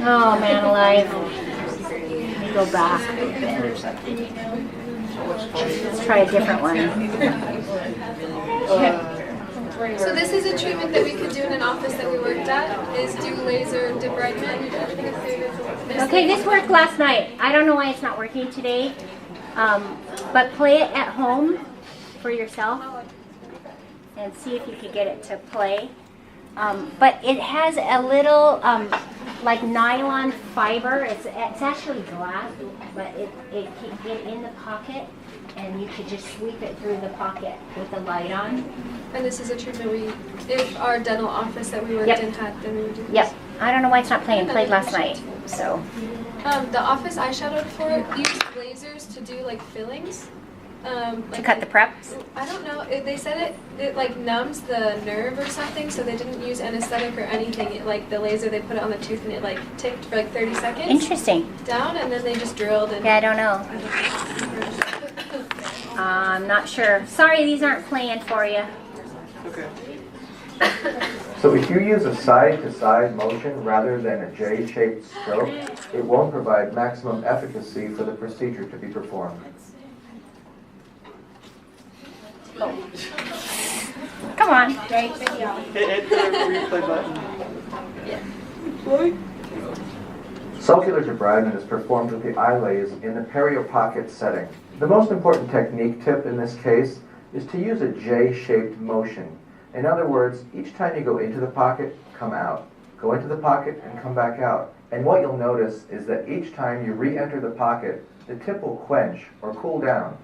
Oh man alive. Let me go back a bit. Let's try a different one. So this is a treatment that we could do in an office that we worked at, is do laser debridement. Okay, this worked last night. I don't know why it's not working today. But play it at home for yourself and see if you could get it to play. But it has a little like nylon fiber. It's actually glass, but it can get in the pocket, and you could just sweep it through the pocket with the light on. And this is a treatment if our dental office that we worked in had, then we would do this. Yep. I don't know why it's not playing. It played last night. So. The office I shadowed for used lasers to do like fillings. To cut the preps? I don't know. They said it like numbs the nerve or something, so they didn't use anesthetic or anything. It, like the laser, they put it on the tooth and it like ticked for like 30 seconds. Interesting. Down, and then they just drilled. And yeah, I don't know. I'm not sure. Sorry, these aren't playing for you. Okay. So if you use a side-to-side motion rather than a J-shaped stroke, it won't provide maximum efficacy for the procedure to be performed. Come on. Hit the replay button. Sulcular debridement is performed with the eyelays in the periopocket setting. The most important technique tip in this case is to use a J-shaped motion. In other words, each time you go into the pocket, come out. Go into the pocket and come back out. And what you'll notice is that each time you re-enter the pocket, the tip will quench or cool down.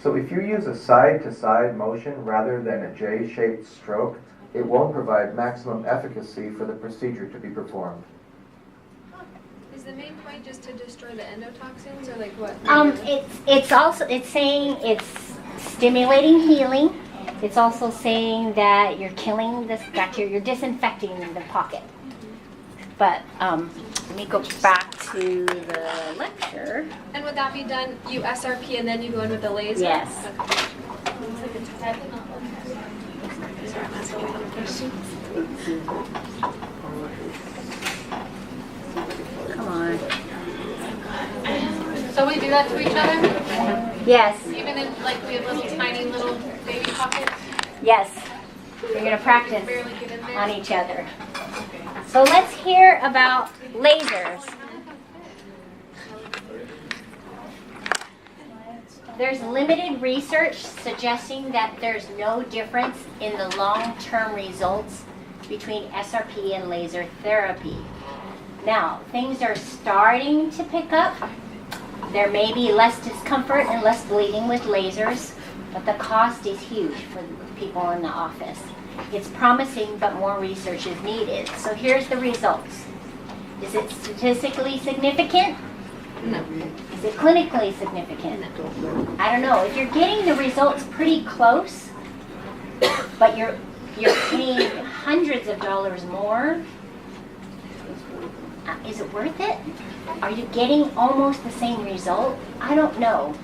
So if you use a side-to-side motion rather than a J-shaped stroke, it won't provide maximum efficacy for the procedure to be performed. is the main point just to destroy the endotoxins, or like what? It's saying it's stimulating healing. It's also saying that you're killing this bacteria, you're disinfecting the pocket. But let me go back to the lecture. And would that be done, you SRP and then you go in with the laser? Yes. Come on. So we do that to each other? Yes. Even if like we have little tiny little baby pockets? Yes. You're going to practice Barely get in there? on each other. So let's hear about lasers. There's limited research suggesting that there's no difference in the long-term results between SRP and laser therapy. Now, things are starting to pick up. There may be less discomfort and less bleeding with lasers, but the cost is huge for people in the office. It's promising, but more research is needed. So here's the results. Is it statistically significant? No. Is it clinically significant? I don't know. If you're getting the results pretty close, but you're paying hundreds of dollars more, is it worth it? Are you getting almost the same result? I don't know.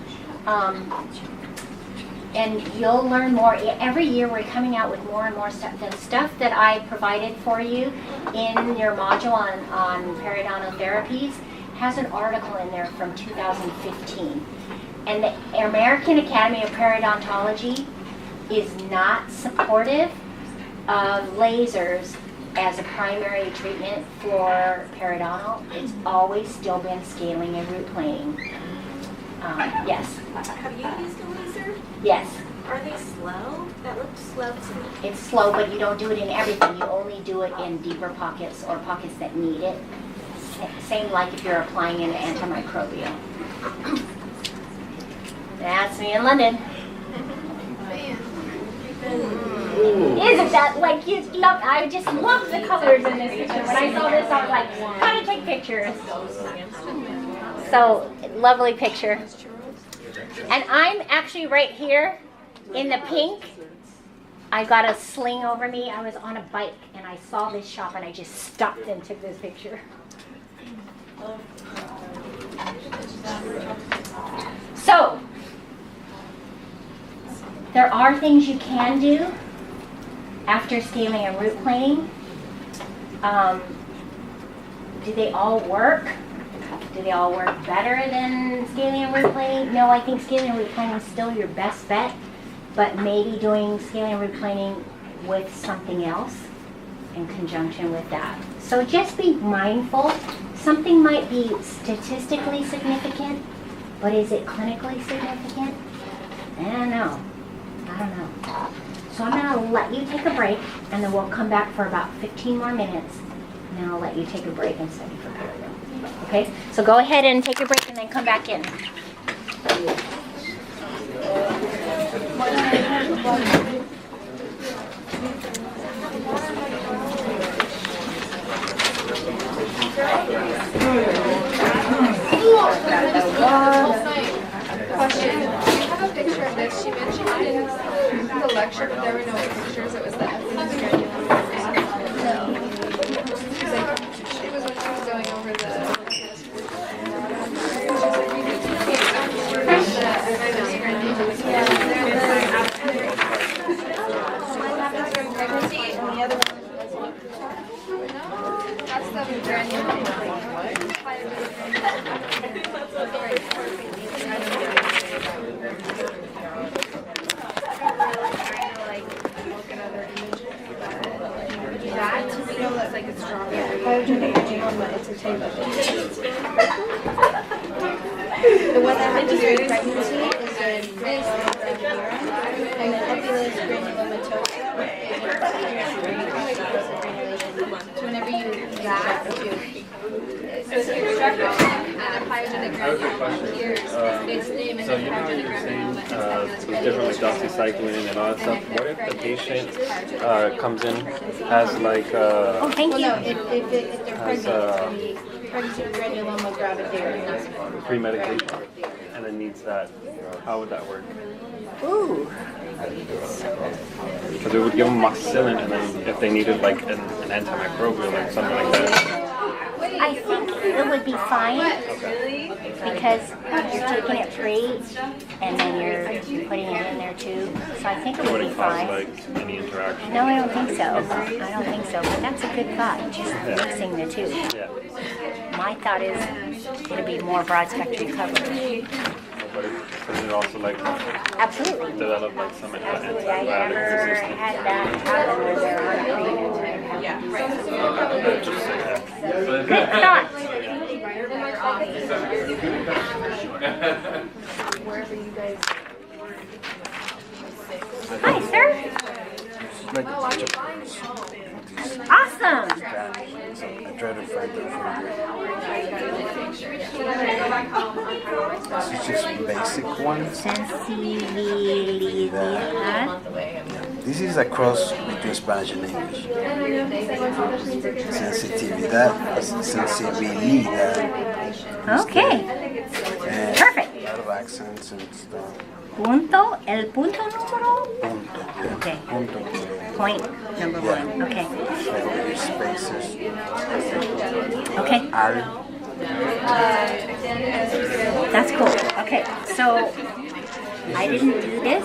And you'll learn more. Every year we're coming out with more and more stuff. The stuff that I provided for you in your module on periodontal therapies has an article in there from 2015. And the American Academy of Periodontology is not supportive of lasers as a primary treatment for periodontal. It's always still been scaling and root planing. Yes. Have you used a laser? Yes. Are they slow? That looked slow to me. It's slow, but you don't do it in everything. You only do it in deeper pockets or pockets that need it. Same like if you're applying an antimicrobial. That's me in London. Isn't that like you love? I just love the colors in this picture. When I saw this, I was like, how to take pictures. So lovely picture. And I'm actually right here in the pink. I got a sling over me. I was on a bike and I saw this shop and I just stopped and took this picture. So, there are things you can do after scaling and root planing. Do they all work? Do they all work better than scaling and root planing? No, I think scaling and root planing is still your best bet, but maybe doing scaling and root planing with something else in conjunction with that. So just be mindful. Something might be statistically significant, but is it clinically significant? I don't know. So I'm going to let you take a break, and then we'll come back for about 15 more minutes, and then I'll let you take a break and study for perio. Okay? So go ahead and take a break and then come back in. Question. Do you have a picture of this? She mentioned it in the lecture, but there were no pictures. It was the evidence granule. No. It was when she was going over the. That's the granule. Like a strawberry. It's a table. The one that had during pregnancy is and the epilus granulomatosa. So whenever you that so if you extract a pyogenic granule here, its name is a pyogenic granule. It's different with doxycycline and all that stuff. What if the patient comes in, has like Oh, thank you. Well, no, if they're pregnant, it's going to be pregnancy with granuloma gravidarum. pre-medication and then needs that? How would that work? Ooh. Because we would give them amoxicillin, and then if they needed like an antimicrobial or something like that. I think it would be fine because you're taking it free and then you're putting it in there too. So I think it It would be wouldn't cause fine. like any interaction. No, I don't think so. I don't think so. But that's a good thought, just mixing the two. Yeah. My thought is it'd be more broad spectrum coverage. But could it also like Absolutely. develop like some Absolutely. I antibiotic never resistance? had that happen where they're on a treatment. Good thought. for you guys. Hi, sir. Oh, I'm fine. Awesome. I try to find it for you. It's just basic one. Sensibilidad. This is a cross between Spanish and English. Sensibilidad, sensibilidad. Okay. And Perfect. a lot of accents and stuff. Punto. El punto número. Punto. Yeah. Okay. Punto número. Point number Yeah. 1. Okay. So your spaces. Okay. Al. That's cool. Okay. So I didn't do this,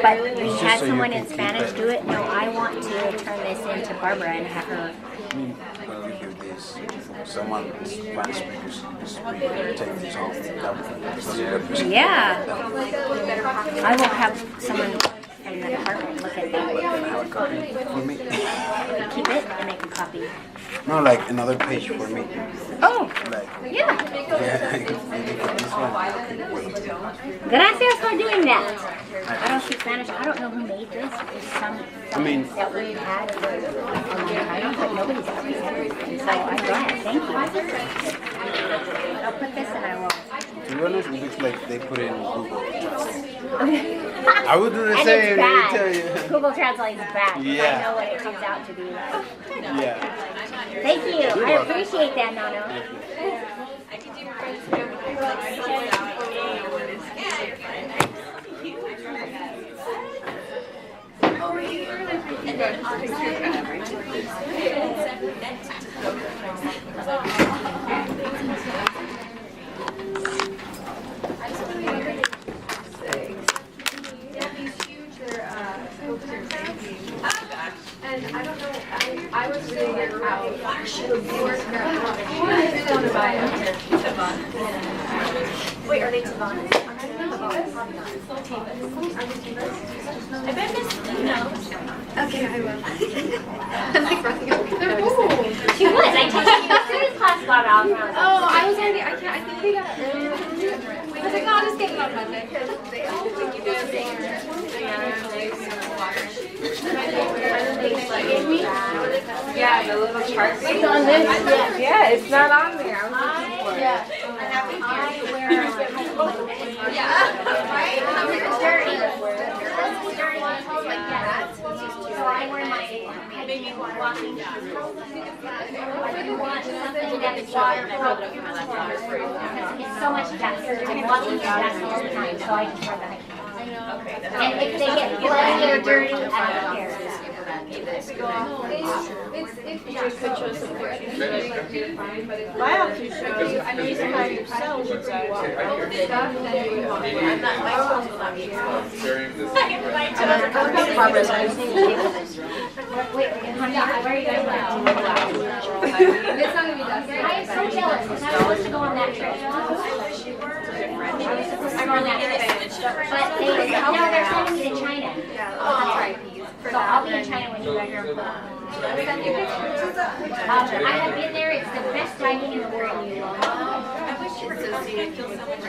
but we It's just had so you someone can in keep Spanish it. do it. No, I want to turn this into Barbara and have her. When you hear this, someone Spanish speakers just take this off. That Yeah. I will have someone from the department look at that. for me. Keep it and make a copy. No, like another page for me. Oh, Like, yeah. yeah, this one. Gracias for doing that. I don't speak Spanish. I don't know who made this. It's something that we had for a long time, but nobody's ever said it. So I'm glad. Thank you. I'll put this and I will. To be honest, it looks like they put it in Google. I would do the And same, it's let me bad. tell you. Google Translate is bad. 'Cause Yeah. I know what it comes out to be like. Yeah. Thank you. I appreciate that, Nono. And I don't know, I was reading it out. The board I want to buy it. Wait, are they Tavanas? I bet Miss knows. Okay, I will. I'm like running up. They're cool. She was. I told you as soon as class got out. Oh, I was already, I think they got it earlier. I was like, no, I'll just get it on Monday. Because they all think you do it. Yeah, the little chart. It's on this? Yeah, it's not on there. I was I wear right? And I'm like, it's dirty. So I wear my walking shoes. I want something that's waterproof. It's so much dust. I'm walking through dust all the time, so I just wear them. And if they get bloody or dirty, I don't care. It's if you just could show some Biopsy shows, I mean, you have your cells inside. stuff, then you want. I'm not, my cells will not be exposed. Wait, honey, where are you guys at? It's not gonna be dusty. I am so jealous because I was supposed to go on that trip. I was supposed to go on that trip. But no, they're sending me to China. Oh, that's right. So I'll be in China when you guys are. I have been there. It's the best diving in the world. I wish you were so sweet. I feel so much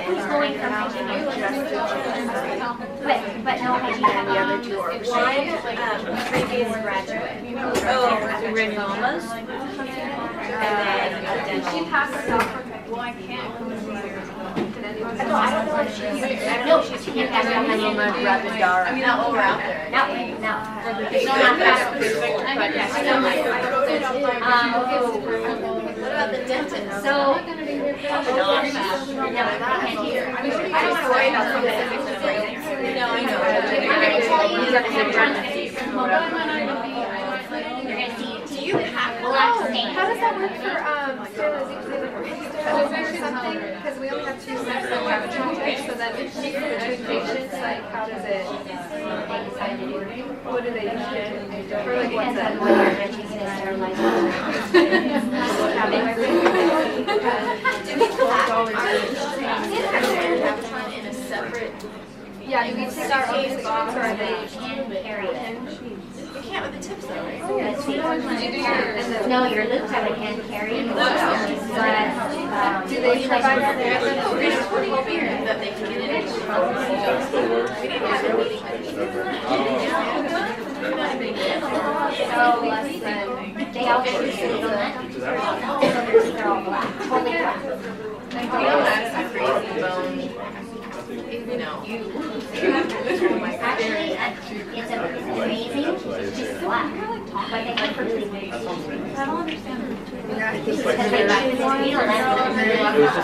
Who's going from Virginia? But no, I do have the other two. One, previous graduate. Oh, Renomas. And then She passed it off. well, I can't. No, I don't know if she's. No, she can't pass it on my name. I mean, all around there. No. It's not fast. What about the dentist? So, no, I can't hear. I don't want to worry about something. No, I know. I'm going to tell you, you're going to see teeth with black stains. How does that work for sterilization? Something, because we only have 2 steps that we have to take, so that between patients, like, how does it, what do they usually do? Or like, what's that? In a separate. Yeah, do we take our own instruments or are they? Carry it. You can't with the tips though, right? Let's see. And then, No, your loops have a hand carry. But, do they provide that? There's 20 here. They're all black, totally black. That's a crazy bone. You know. Actually, it's amazing, it's just black. But they have perfectly good. I don't understand. Because they got this needle that's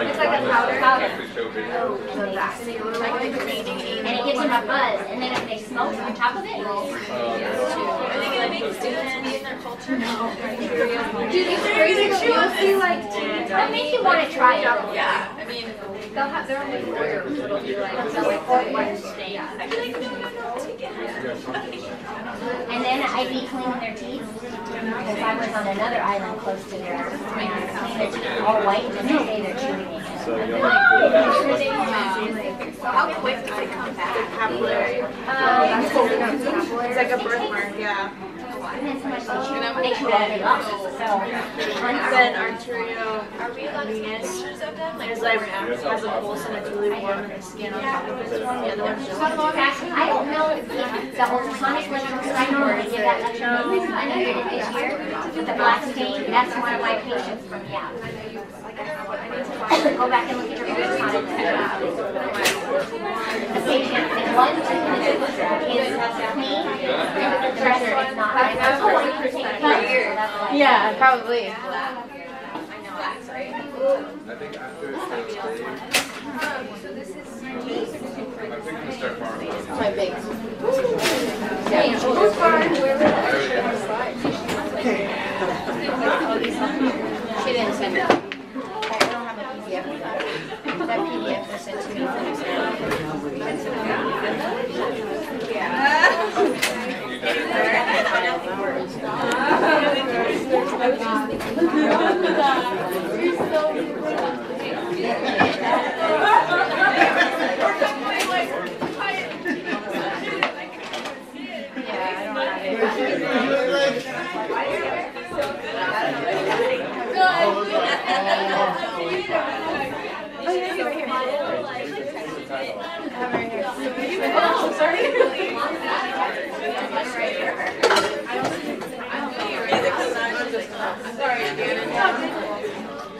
It's like a powder. And it gives them a buzz, and then if they smoke on top of it, I think it makes students be in their culture now. Do these crazy shoes be like that makes you want to try it. Yeah, I mean, they'll have their own like warriors. It'll be like I feel like no, take it. And then I'd be cleaning their teeth, because I was on another island close to there, and clean their teeth all white, and they say they're chewing it. How quick does it come back? It's like a birthmark, yeah. And then so much they chew all day long. So, Then Arturio Are we allowed to take pictures of them? Like, is like has a pulse and it's really warm and the skin on top of it. The other one's just I don't know if the ultrasonic lecture, because I normally give that lecture, I know you did this year, the black stain, that's one of my patients from, yeah. Go back and look at your ultrasonic lecture. The patient in 1, 2, and 2 is clean, the pressure is not like, oh, I need to take a picture. yeah, probably. I know that's right. I think after Thursday, I think we start farm road. My big. She didn't send it. I don't have a PDF of that. That PDF was sent to me from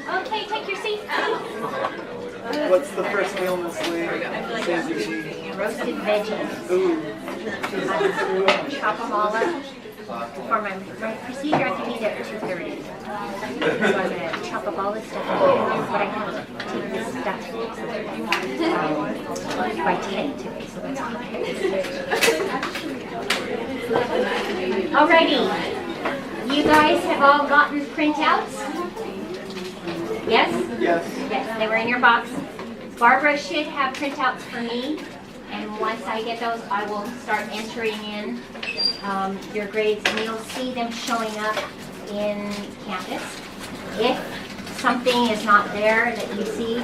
Okay, take your seat. What's the first meal, Miss Lee? Roasted veggies. Chop them all up. For my procedure, I have to be there at 2:30. So I'm going to chop up all this stuff. But I have to take this stuff by 10 today, so that's okay. Alrighty. You guys have all gotten printouts? Yes? Yes. Yes, they were in your box. Barbara should have printouts for me, and once I get those, I will start entering in your grades, and you'll see them showing up in Canvas. If something is not there that you see,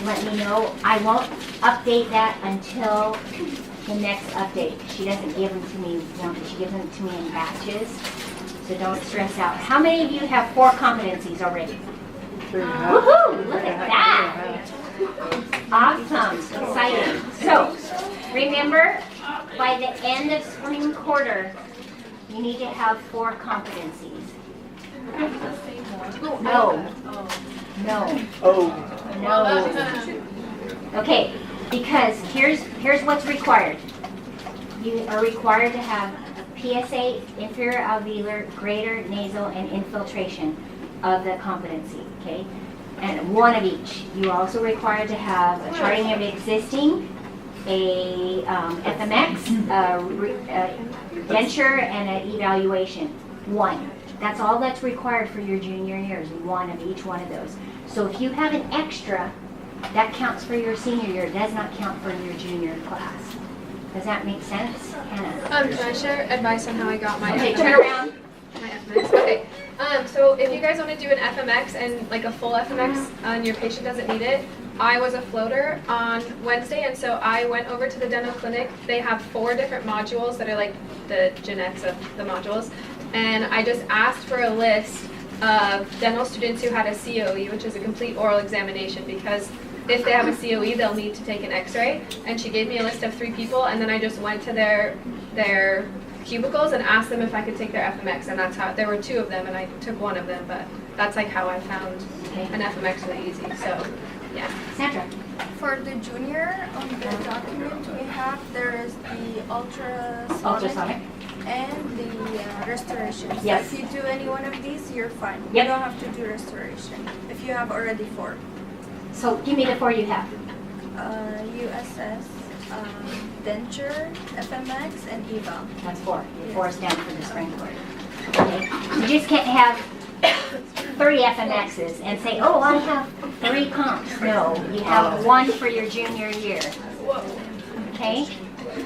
let me know. I won't update that until the next update. She doesn't give them to me one, she gives them to me in batches, so don't stress out. How many of you have 4 competencies already? Woohoo! Look at that! Awesome, exciting. So, remember, by the end of spring quarter, you need to have 4 competencies. No. No. Oh. No. Okay, because here's what's required. You are required to have PSA, inferior alveolar, greater nasal, and infiltration of the competency, okay? And one of each. You are also required to have a charting of existing, a FMX, denture, and an evaluation. 1. That's all that's required for your junior years, 1 of each one of those. So if you have an extra, that counts for your senior year, does not count for your junior class. Does that make sense, Hannah? Can I share advice on how I got my Okay, turn around. my FMX? Okay. So if you guys want to do an FMX and like a full FMX and your patient doesn't need it, I was a floater on Wednesday, and so I went over to the dental clinic. They have 4 different modules that are like the genetics of the modules, and I just asked for a list of dental students who had a COE, which is a complete oral examination, because if they have a COE, they'll need to take an x-ray. And she gave me a list of 3 people, and then I just went to their cubicles and asked them if I could take their FMX, and that's how, there were 2 of them, and I took one of them, but that's like how I found an FMX really easy, so, yeah. Sandra? For the junior, on the document we have, there is the ultrasonic, Ultrasonic? and the restoration. So Yes. if you do any one of these, you're fine. Yep. You don't have to do restoration if you have already 4. So give me the 4 you have. USS, denture, FMX, and eval. That's 4. Your 4 stand for the spring quarter. Okay. You just can't have 3 FMXs and say, oh, I have 3 comps. No, you have 1 for your junior year. Okay?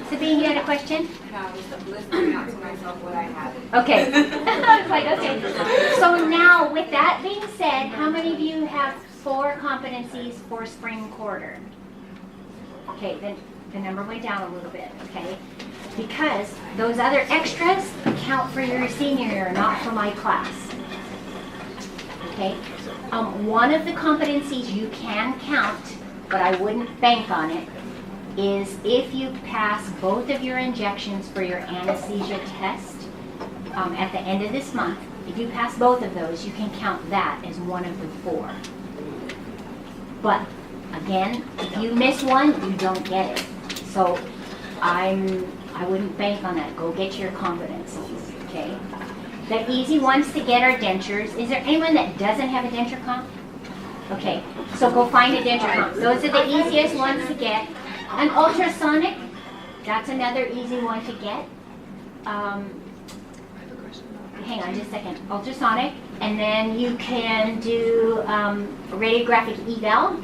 Sabine, you had a question? No, I was listening out to myself what I had. Okay. I was like, okay. So now, with that being said, how many of you have 4 competencies for spring quarter? Okay, then the number went down a little bit, okay? Because those other extras count for your senior year, not for my class. Okay? One of the competencies you can count, but I wouldn't bank on it, is if you pass both of your injections for your anesthesia test at the end of this month. If you pass both of those, you can count that as one of the 4. But again, if you miss one, you don't get it. So I wouldn't bank on that. Go get your competencies, okay? The easy ones to get are dentures. Is there anyone that doesn't have a denture comp? Okay, so go find a denture comp. Those are the easiest ones to get. An ultrasonic, that's another easy one to get. Hang on just a second. Ultrasonic, and then you can do radiographic eval.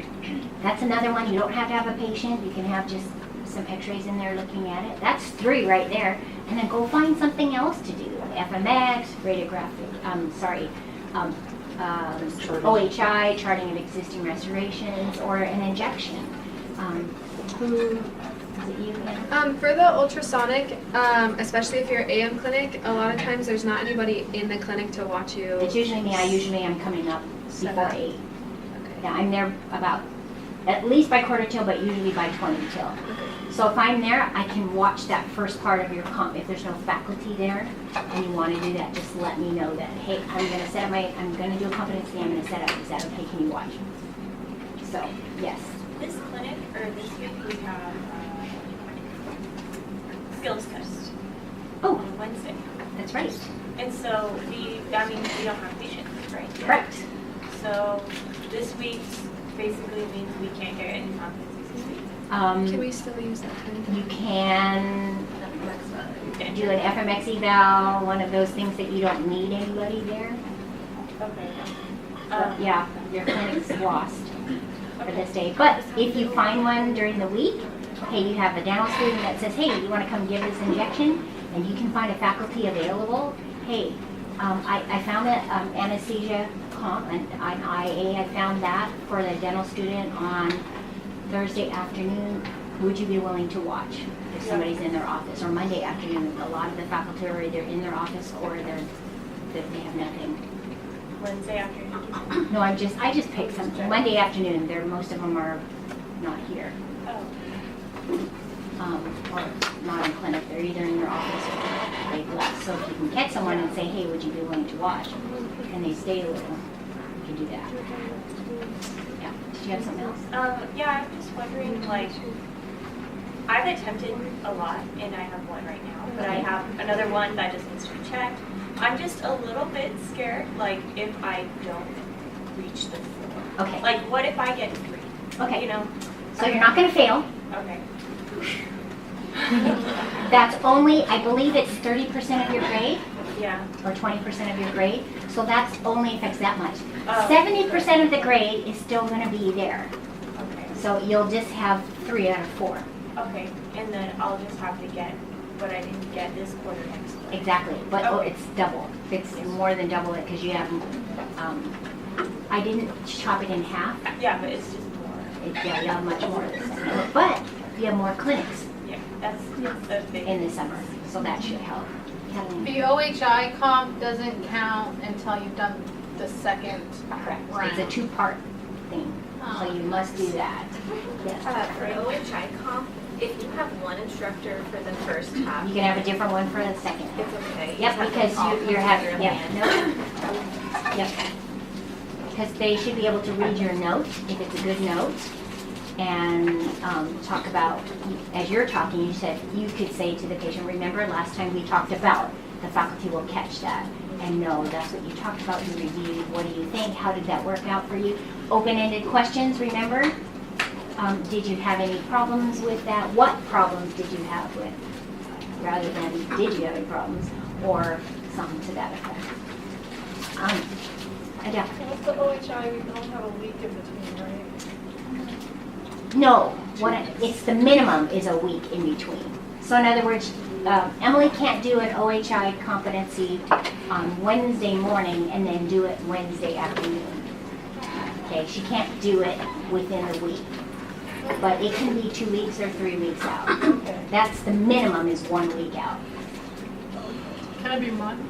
That's another one. You don't have to have a patient. You can have just some x-rays in there looking at it. That's 3 right there. And then go find something else to do. FMX, radiographic, OHI, charting of existing restorations, or an injection. Who, is it you again? For the ultrasonic, especially if you're AM clinic, a lot of times there's not anybody in the clinic to watch you. It's usually me. I usually am coming up before 8. Okay. Yeah, I'm there about, at least by 1/4 till, but usually by 20 till. So if I'm there, I can watch that first part of your comp. If there's no faculty there and you want to do that, just let me know that, hey, I'm going to do a competency, I'm going to set up. Is that okay? Can you watch? So, yes. This clinic, or this week, we have skills test. Oh. On Wednesday. That's right. And so we don't have patients, right? Correct. So this week basically means we can't get any competencies this week. Can we still use that time? You can do an FMX eval, one of those things that you don't need anybody there. Okay. But yeah, your clinic's lost for this day. But if you find one during the week, hey, you have a dental student that says, hey, you want to come give this injection, and you can find a faculty available, hey, I found that anesthesia comp, an IA, I found that for the dental student on Thursday afternoon. Would you be willing to watch if somebody's in their office? Or Monday afternoon, a lot of the faculty are either in their office or they have nothing. Wednesday afternoon? No, I just picked something. Monday afternoon, most of them are not here. Or not in clinic. They're either in their office or they've left. So if you can catch someone and say, hey, would you be willing to watch? And they stay a little, you can do that. Yeah. Did you have something else? Yeah, I'm just wondering, like, I've attempted a lot, and I have one right now, but I have another one that just needs to be checked. I'm just a little bit scared, like, if I don't reach the 4. Okay. Like, what if I get 3? Okay. You know? So you're not going to fail. Okay. That's only, I believe it's 30% of your grade. Yeah. Or 20% of your grade. So that's only affects that much. Oh. 70% of the grade is still going to be there. Okay. So you'll just have 3 out of 4. Okay. And then I'll just have to get what I didn't get this quarter next quarter. Exactly. But Okay. it's double. It's more than double it because you have, I didn't chop it in half. Yeah, but it's just more. Yeah, you have much more this summer. But you have more clinics Yeah, that's the big. in the summer. So that should help. Kathleen? The OHI comp doesn't count until you've done the second Correct. round. It's a 2-part thing. So you must do that. Yes. For OHI comp, if you have one instructor for the first half, You can have a different one for the second. it's okay. You Yep, just have to because call you're having, your yep, hand. nope. Yep. Because they should be able to read your note, if it's a good note, and talk about, as you're talking, you said, you could say to the patient, remember last time we talked about, the faculty will catch that. And no, that's what you talked about, you reviewed, what do you think, how did that work out for you? Open-ended questions, remember? Did you have any problems with that? What problems did you have with? Rather than, did you have any problems? Or something to that effect. Yeah. With the OHI, we don't have a week in between, right? No, it's the minimum is a week in between. So in other words, Emily can't do an OHI competency on Wednesday morning and then do it Wednesday afternoon. Okay, she can't do it within a week. But it can be 2 weeks or 3 weeks out. That's the minimum is 1 week out. Can it be months?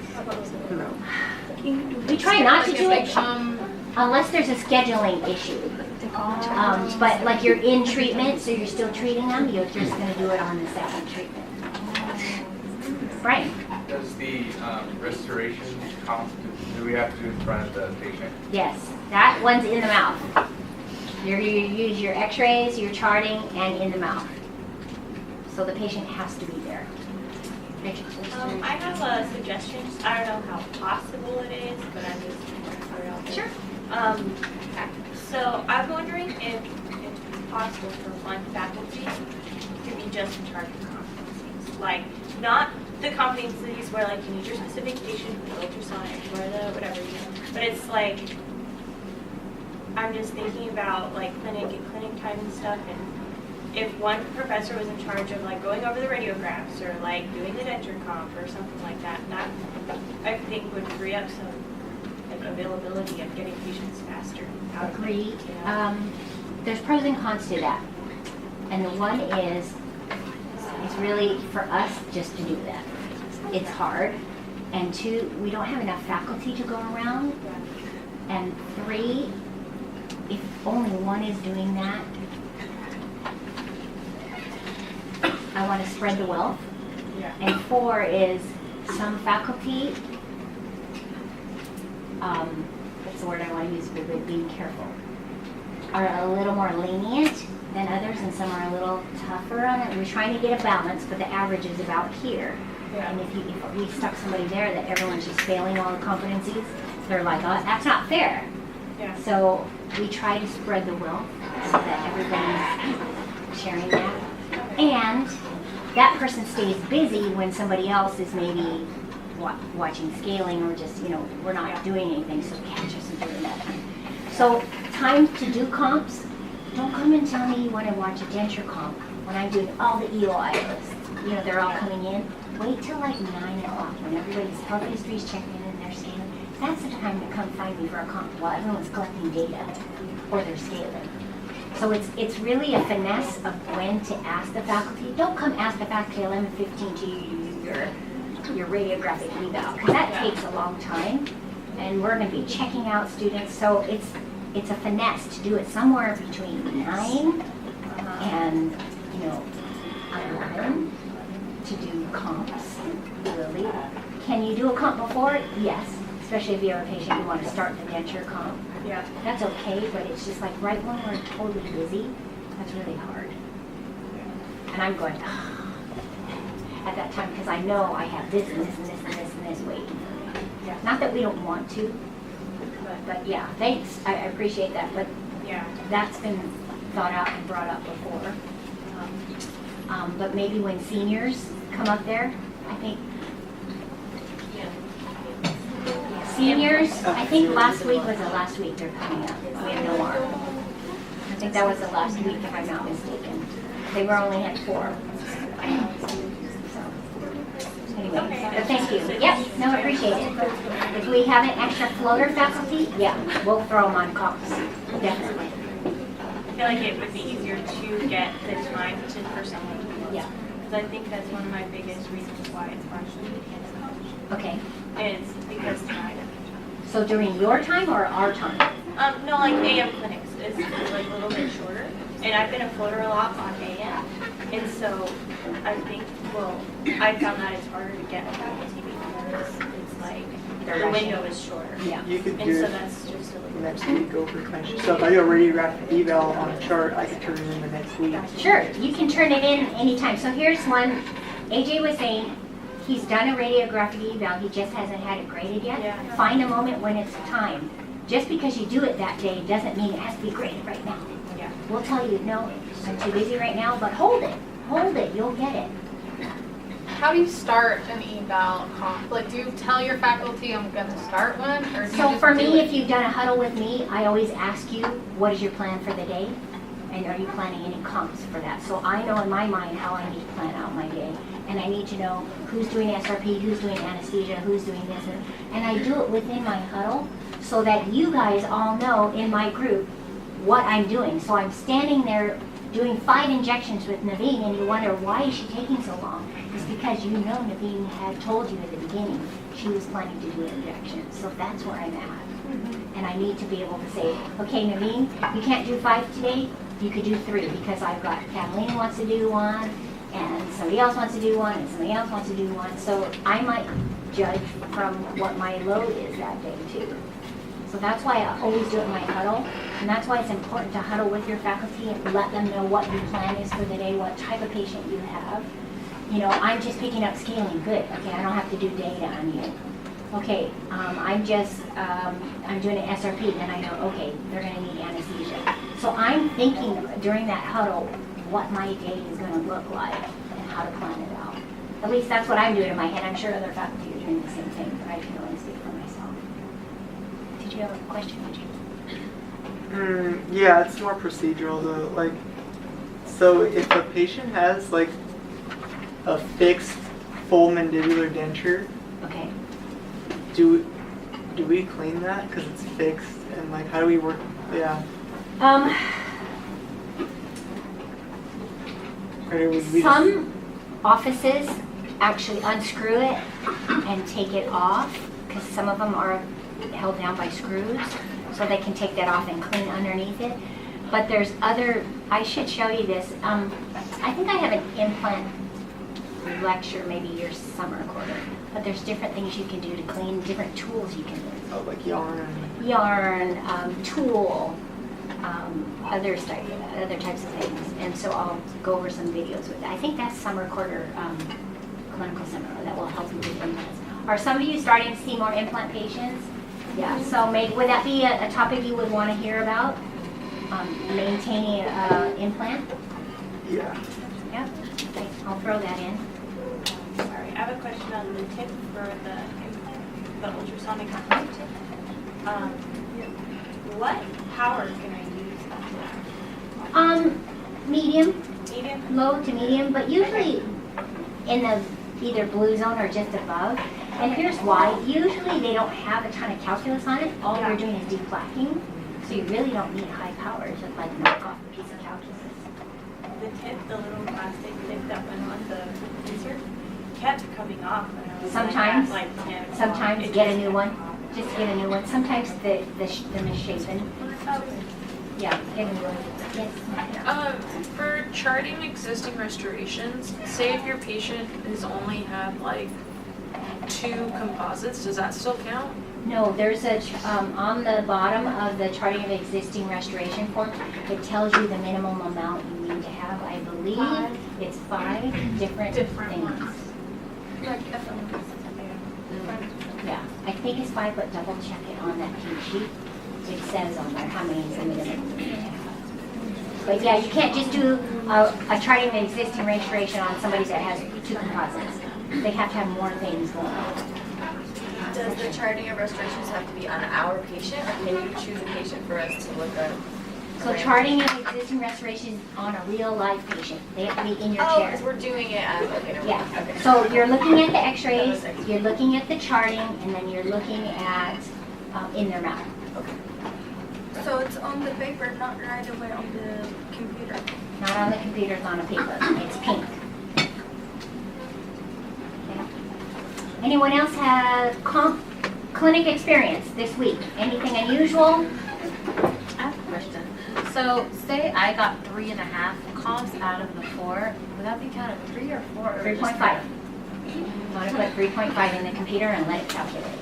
We try not to do it unless there's a scheduling issue. But like you're in treatment, so you're still treating them, you're just going to do it on the second treatment. Brian? Does the restoration comp, do we have to do in front of the patient? Yes, that one's in the mouth. You use your x-rays, your charting, and in the mouth. So the patient has to be there. Rachel? I have a suggestion. I don't know how possible it is, but I'm just put it out there. Sure. So I'm wondering if it's possible for one faculty to be just in charge of competencies. Like, not the competencies where like you need your specific patient for the ultrasonic or the whatever, but it's like, I'm just thinking about like clinic time and stuff, and if one professor was in charge of like going over the radiographs or like doing the denture comp or something like that, that I think would free up some like availability of getting patients faster out of it. Agreed. There's pros and cons to that. And the one is, it's really for us just to do that. It's hard. And 2, we don't have enough faculty to go around. And 3, if only one is doing that, I want to spread the wealth. And 4 is some faculty, that's the word I want to use, but being careful, are a little more lenient than others, and some are a little tougher on it. We're trying to get a balance, but the average is about here. And if we stuck somebody there that everyone's just failing all the competencies, they're like, oh, that's not fair. So we try to spread the wealth so that everybody's sharing that. And that person stays busy when somebody else is maybe watching scaling or just, we're not doing anything, so catch us and doing that time. So time to do comps, don't come and tell me you want to watch a denture comp when I'm doing all the EOI lists. They're all coming in. Wait till like 9 o'clock when everybody's health history's checking in and they're scaling. That's the time to come find me for a comp while everyone's collecting data or they're scaling. So it's really a finesse of when to ask the faculty. Don't come ask the faculty 11:15 to do your radiographic eval, because that takes a long time, and we're going to be checking out students. So it's a finesse to do it somewhere between 9 and 11 to do comps. Really, can you do a comp before? Yes, especially if you have a patient you want to start the denture comp. Yeah. That's okay, but it's just like right when we're totally busy, that's really hard. And I'm going at that time because I know I have this and this and this and this and this waiting for me. Yeah. Not that we don't want to, but yeah, thanks. I appreciate that, but yeah, that's been thought out and brought up before. But maybe when seniors come up there, I think seniors, I think last week was the last week they're coming up. We have no more. I think that was the last week, if I'm not mistaken. They were only at 4. So, anyway, but thank you. Yep, no, appreciate it. If we have an extra floater faculty, yeah, we'll throw them on comps. Definitely. I feel like it would be easier to get the time for someone to do. Yeah. Because I think that's one of my biggest reasons why it's partially canceled. Okay. It's because time. So during your time or our time? No, like AM clinics. is like a little bit shorter. And I've been a floater a lot on AM. And so I think, well, I found that it's harder to get a faculty because it's like the window is shorter. Yeah. You could And do so it that's just a little next week over clinch. So if I do a radiographic eval on a chart, I could turn it in the next week. Sure, you can turn it in anytime. So here's one. AJ was saying he's done a radiographic eval, he just hasn't had it graded yet. Yeah. Find a moment when it's time. Just because you do it that day doesn't mean it has to be graded right now. Yeah. We'll tell you, no, I'm too busy right now, but hold it, you'll get it. How do you start an eval comp? Like, do you tell your faculty I'm gonna start one, or do you So just for do me, it? if you've done a huddle with me, I always ask you, what is your plan for the day? And are you planning any comps for that? So I know in my mind how I need to plan out my day. And I need to know who's doing SRP, who's doing anesthesia, who's doing this. And I do it within my huddle so that you guys all know in my group what I'm doing. So I'm standing there doing 5 injections with Naveen and you wonder, why is she taking so long? It's because you know Naveen had told you at the beginning she was planning to do injections. So that's where I'm at. And I need to be able to say, okay, Naveen, you can't do 5 today, you could do 3 because I've got Kathleen wants to do 1, and somebody else wants to do 1, and somebody else wants to do 1. So I might judge from what my load is that day too. So that's why I always do it in my huddle, and that's why it's important to huddle with your faculty and let them know what your plan is for the day, what type of patient you have. You know, I'm just picking up scaling, good, okay, I don't have to do data on you. Okay, I'm doing an SRP, then I know, okay, they're gonna need anesthesia. So I'm thinking during that huddle what my day is gonna look like and how to plan it out. At least that's what I'm doing in my head. I'm sure other faculty are doing the same thing, but I can only speak for myself. Did you have a question, did you? Yeah, it's more procedural though. Like, so if a patient has like a fixed full mandibular denture, Okay. do we clean that because it's fixed? And like, how do we work? Yeah. Or do we Some offices actually unscrew it and take it off because some of them are held down by screws, so they can take that off and clean underneath it. But there's other, I should show you this. I think I have an implant lecture maybe your summer quarter, but there's different things you can do to clean, different tools you can use. Oh, like yarn. Yarn, tool, other types of things. And so I'll go over some videos with that. I think that's summer quarter clinical seminar that will help you with implants. Are some of you starting to see more implant patients? Yeah, so maybe, would that be a topic you would want to hear about? Maintaining an implant? Yeah. Yeah, okay, I'll throw that in. Sorry, I have a question on the tip for the implant, the ultrasonic implant tip. What power can I use on that? Medium. Medium? Low to medium, but usually in the either blue zone or just above. And here's why. Usually they don't have a ton of calculus on it. All they're doing is deflecting. So you really don't need high power. Just like knock off a piece of calculus. The tip, the little plastic tip that went on the insert, kept coming off. When I was Sometimes, like 10 o'clock. sometimes It get a just new went one. off. Just get a new one. Sometimes the misshapen. Yeah, get a new one. Yes. For charting existing restorations, say if your patient has only had like 2 composites, does that still count? No, there's a, on the bottom of the charting of existing restoration form, it tells you the minimum amount you need to have. I believe it's 5 different things. Like FMS. Yeah, I think it's 5, but double check it on that cheat sheet. It says on there how many is the minimum you need to have. But yeah, you can't just do a charting of existing restoration on somebody that has 2 composites. They have to have more things going on. Does the charting of restorations have to be on our patient, or can you choose a patient for us to look at? So charting of existing restorations on a real live patient. They have to be in your Oh, chair. because we're doing it as, okay, never mind. Yeah. Okay. So you're looking at the x-rays, you're looking at the charting, and then you're looking at in their mouth. So it's on the paper, not right away on the computer. Not on the computer, it's on a paper. It's pink. Okay. Anyone else have clinic experience this week? Anything unusual? I have a question. So say I got 3.5 comps out of the 4. Would that be counted 3 or 4? Or 3.5. You want to put 3.5 in the computer and let it calculate it.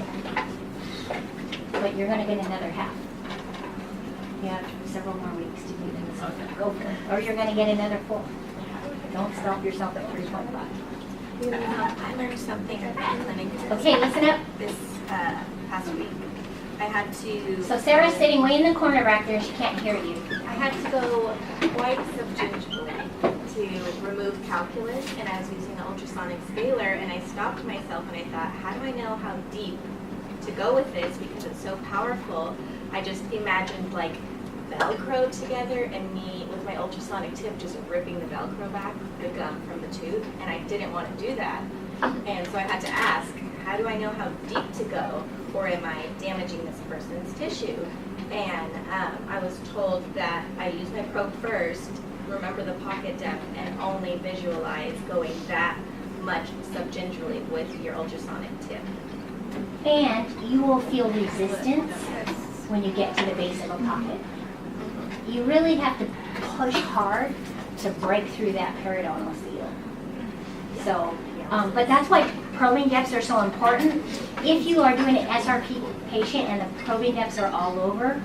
But you're going to get another half. You have several more weeks to do this. Go for it. Or you're going to get another 4. Don't stop yourself at 3.5. I learned something at the clinic. Okay, listen up. This past week. I had to. So Sarah's sitting way in the corner back there. She can't hear you. I had to go quite substantially to remove calculus, and I was using the ultrasonic scaler, and I stopped myself and I thought, how do I know how deep to go with this because it's so powerful? I just imagined like Velcro together and me with my ultrasonic tip just ripping the Velcro back, the gum from the tooth, and I didn't want to do that. And so I had to ask, how do I know how deep to go, or am I damaging this person's tissue? And I was told that I use my probe first, remember the pocket depth, and only visualize going that much subgingially with your ultrasonic tip. And you will feel resistance when you get to the base of a pocket. You really have to push hard to break through that periodontal seal. So, but that's why probing depths are so important. If you are doing an SRP patient and the probing depths are all over,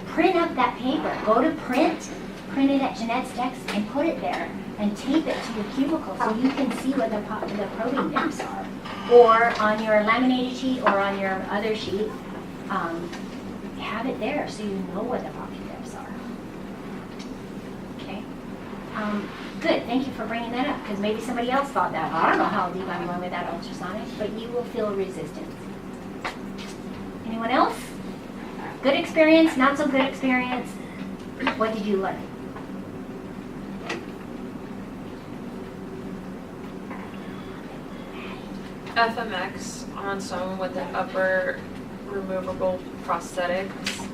print up that paper. Go to print it at Jeanette's desk and put it there and tape it to your cubicle so you can see what the probing depths are. Or on your laminated sheet or on your other sheet, have it there so you know what the pocket depths are. Okay. Good, thank you for bringing that up, because maybe somebody else thought that. I don't know how deep I'm going with that ultrasonic, but you will feel resistance. Anyone else? Good experience, not so good experience? What did you learn? FMX on someone with an upper removable prosthetics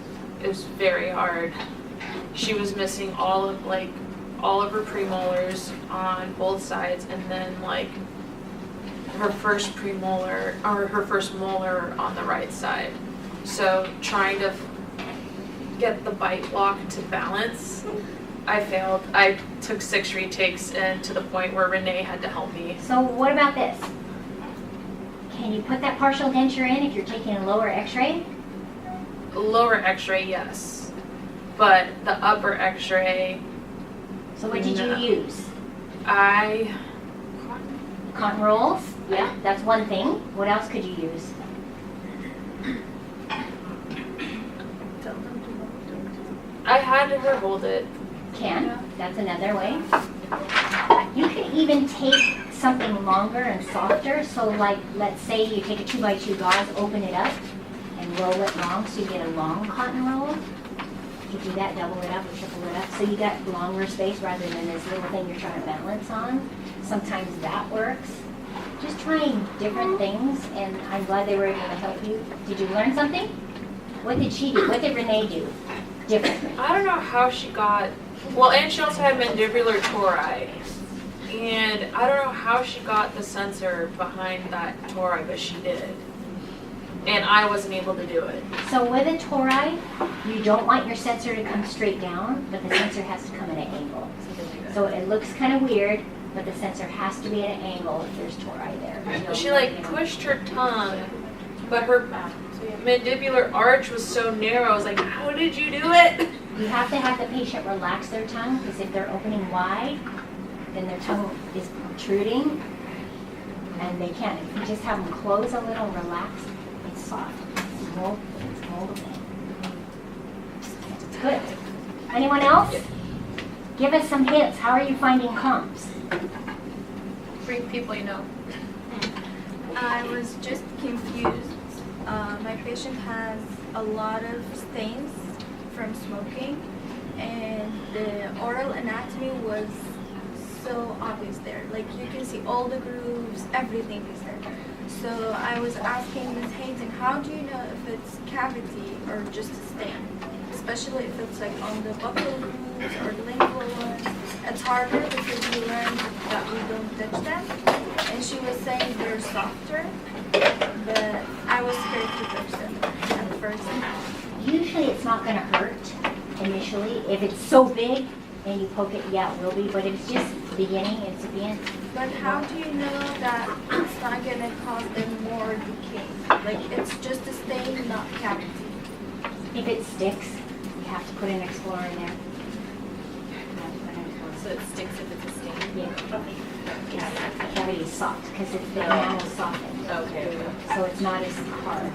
is very hard. She was missing all of her premolars on both sides, and then like her first premolar or her first molar on the right side. So trying to get the bite block to balance, I failed. I took 6 retakes, and to the point where Renee had to help me. So what about this? Can you put that partial denture in if you're taking a lower x-ray? Lower x-ray, yes. But the upper x-ray... So what did you use? Cotton rolls? Yeah, that's one thing. What else could you use? I had her hold it. That's another way. You could even take something longer and softer. So like, let's say you take a 2x2 gauze, open it up, and roll it long so you get a long cotton roll. You do that, double it up or triple it up. So you got longer space rather than this little thing you're trying to balance on. Sometimes that works. Just trying different things, and I'm glad they were able to help you. Did you learn something? What did she do? What did Renee do differently? I don't know how she got, well, and she also had mandibular tori. And I don't know how she got the sensor behind that tori, but she did. And I wasn't able to do it. So with a tori, you don't want your sensor to come straight down, but the sensor has to come at an angle. So it looks kind of weird, but the sensor has to be at an angle if there's tori there. She like pushed her tongue, but her mandibular arch was so narrow. I was like, how did you do it? You have to have the patient relax their tongue, because if they're opening wide, then their tongue is protruding, and they can't. If you just have them close a little, relax, it's soft. It's moldable. Good. Anyone else? Give us some hints. How are you finding comps? Bring people you know. I was just confused. My patient has a lot of stains from smoking, and the oral anatomy was so obvious there. Like, you can see all the grooves, everything is there. So I was asking Ms. Hayden, how do you know if it's cavity or just a stain? Especially if it's like on the buccal grooves or lingual ones. It's harder because we learned that we don't touch them. And she was saying they're softer, but I was scared to touch them at first. Usually it's not going to hurt initially. If it's so big and you poke it, yeah, it will be, but if it's just beginning, incipient. But how do you know that it's not gonna cause them more decay? Like it's just a stain, not cavity. If it sticks, you have to put an Explorer in there. So it sticks if it's a stain? Yeah. Yeah, the cavity is soft because it's the enamel softened. Okay. So it's not as hard.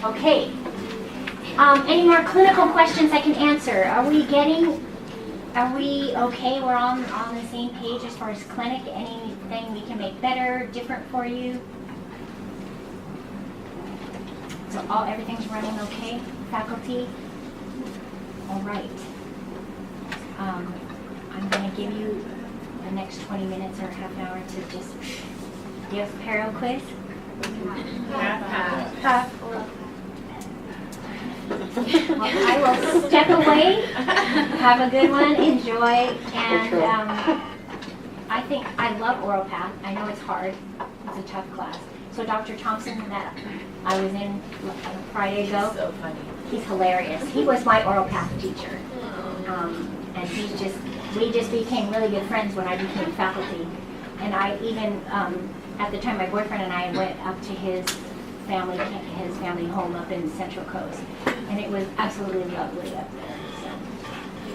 Okay. Any more clinical questions I can answer? Are we okay? We're on the same page as far as clinic? Anything we can make better, different for you? So everything's running okay, faculty? All right. I'm going to give you the next 20 minutes or half an hour to just give Perio quiz. I will step away. Have a good one. Enjoy. And I love oral path. I know it's hard. It's a tough class. So Dr. Thompson that I was in Friday ago, So funny. he's hilarious. He was my oral path teacher. And we just became really good friends when I became faculty. And I even, at the time, my boyfriend and I went up to his family home up in Central Coast. And it was absolutely lovely up there.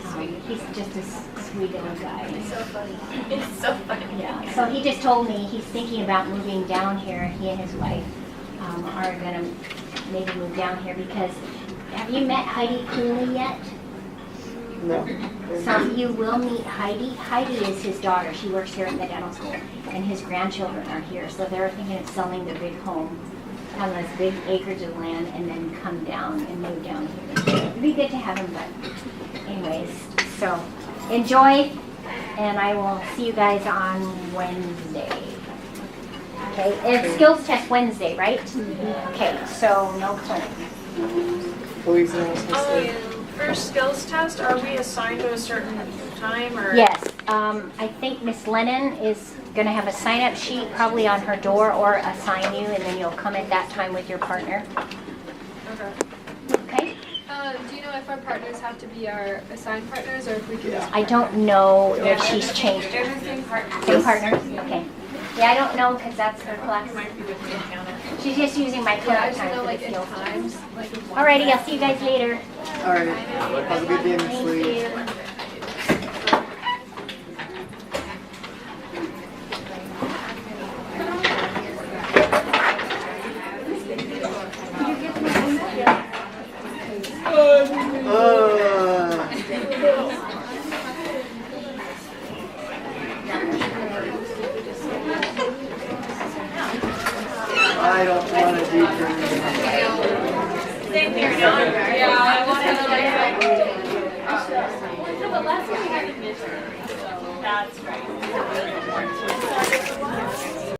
So, he's just a sweet little guy. It's so funny. It's so funny. Yeah, so he just told me he's thinking about moving down here. He and his wife are going to maybe move down here because, have you met Heidi Cooley yet? No. So you will meet Heidi. Heidi is his daughter. She works here at the dental school. And his grandchildren are here. So they're thinking of selling their big home on this big acreage of land and then come down and move down here. It'd be good to have him, but anyways. So enjoy, and I will see you guys on Wednesday. Okay, it's skills test Wednesday, right? Okay, so no clinic. For skills test, are we assigned to a certain time or? Yes, I think Miss Lennon is going to have a sign-up sheet probably on her door or assign you, and then you'll come at that time with your partner. Okay. Okay? Do you know if our partners have to be our assigned partners or if we can just... I don't know if she's changed. They're the same partners. Same partners? Okay. Yeah, I don't know because that's her class. She's just using my Yeah, I clinic just time know for like the in skills. times. Like Alrighty, I'll see you guys later. All right. Have a good day, Miss Lee. Thank you. I don't want to do Same here, yeah, I want to but last time we got admission, so that's right.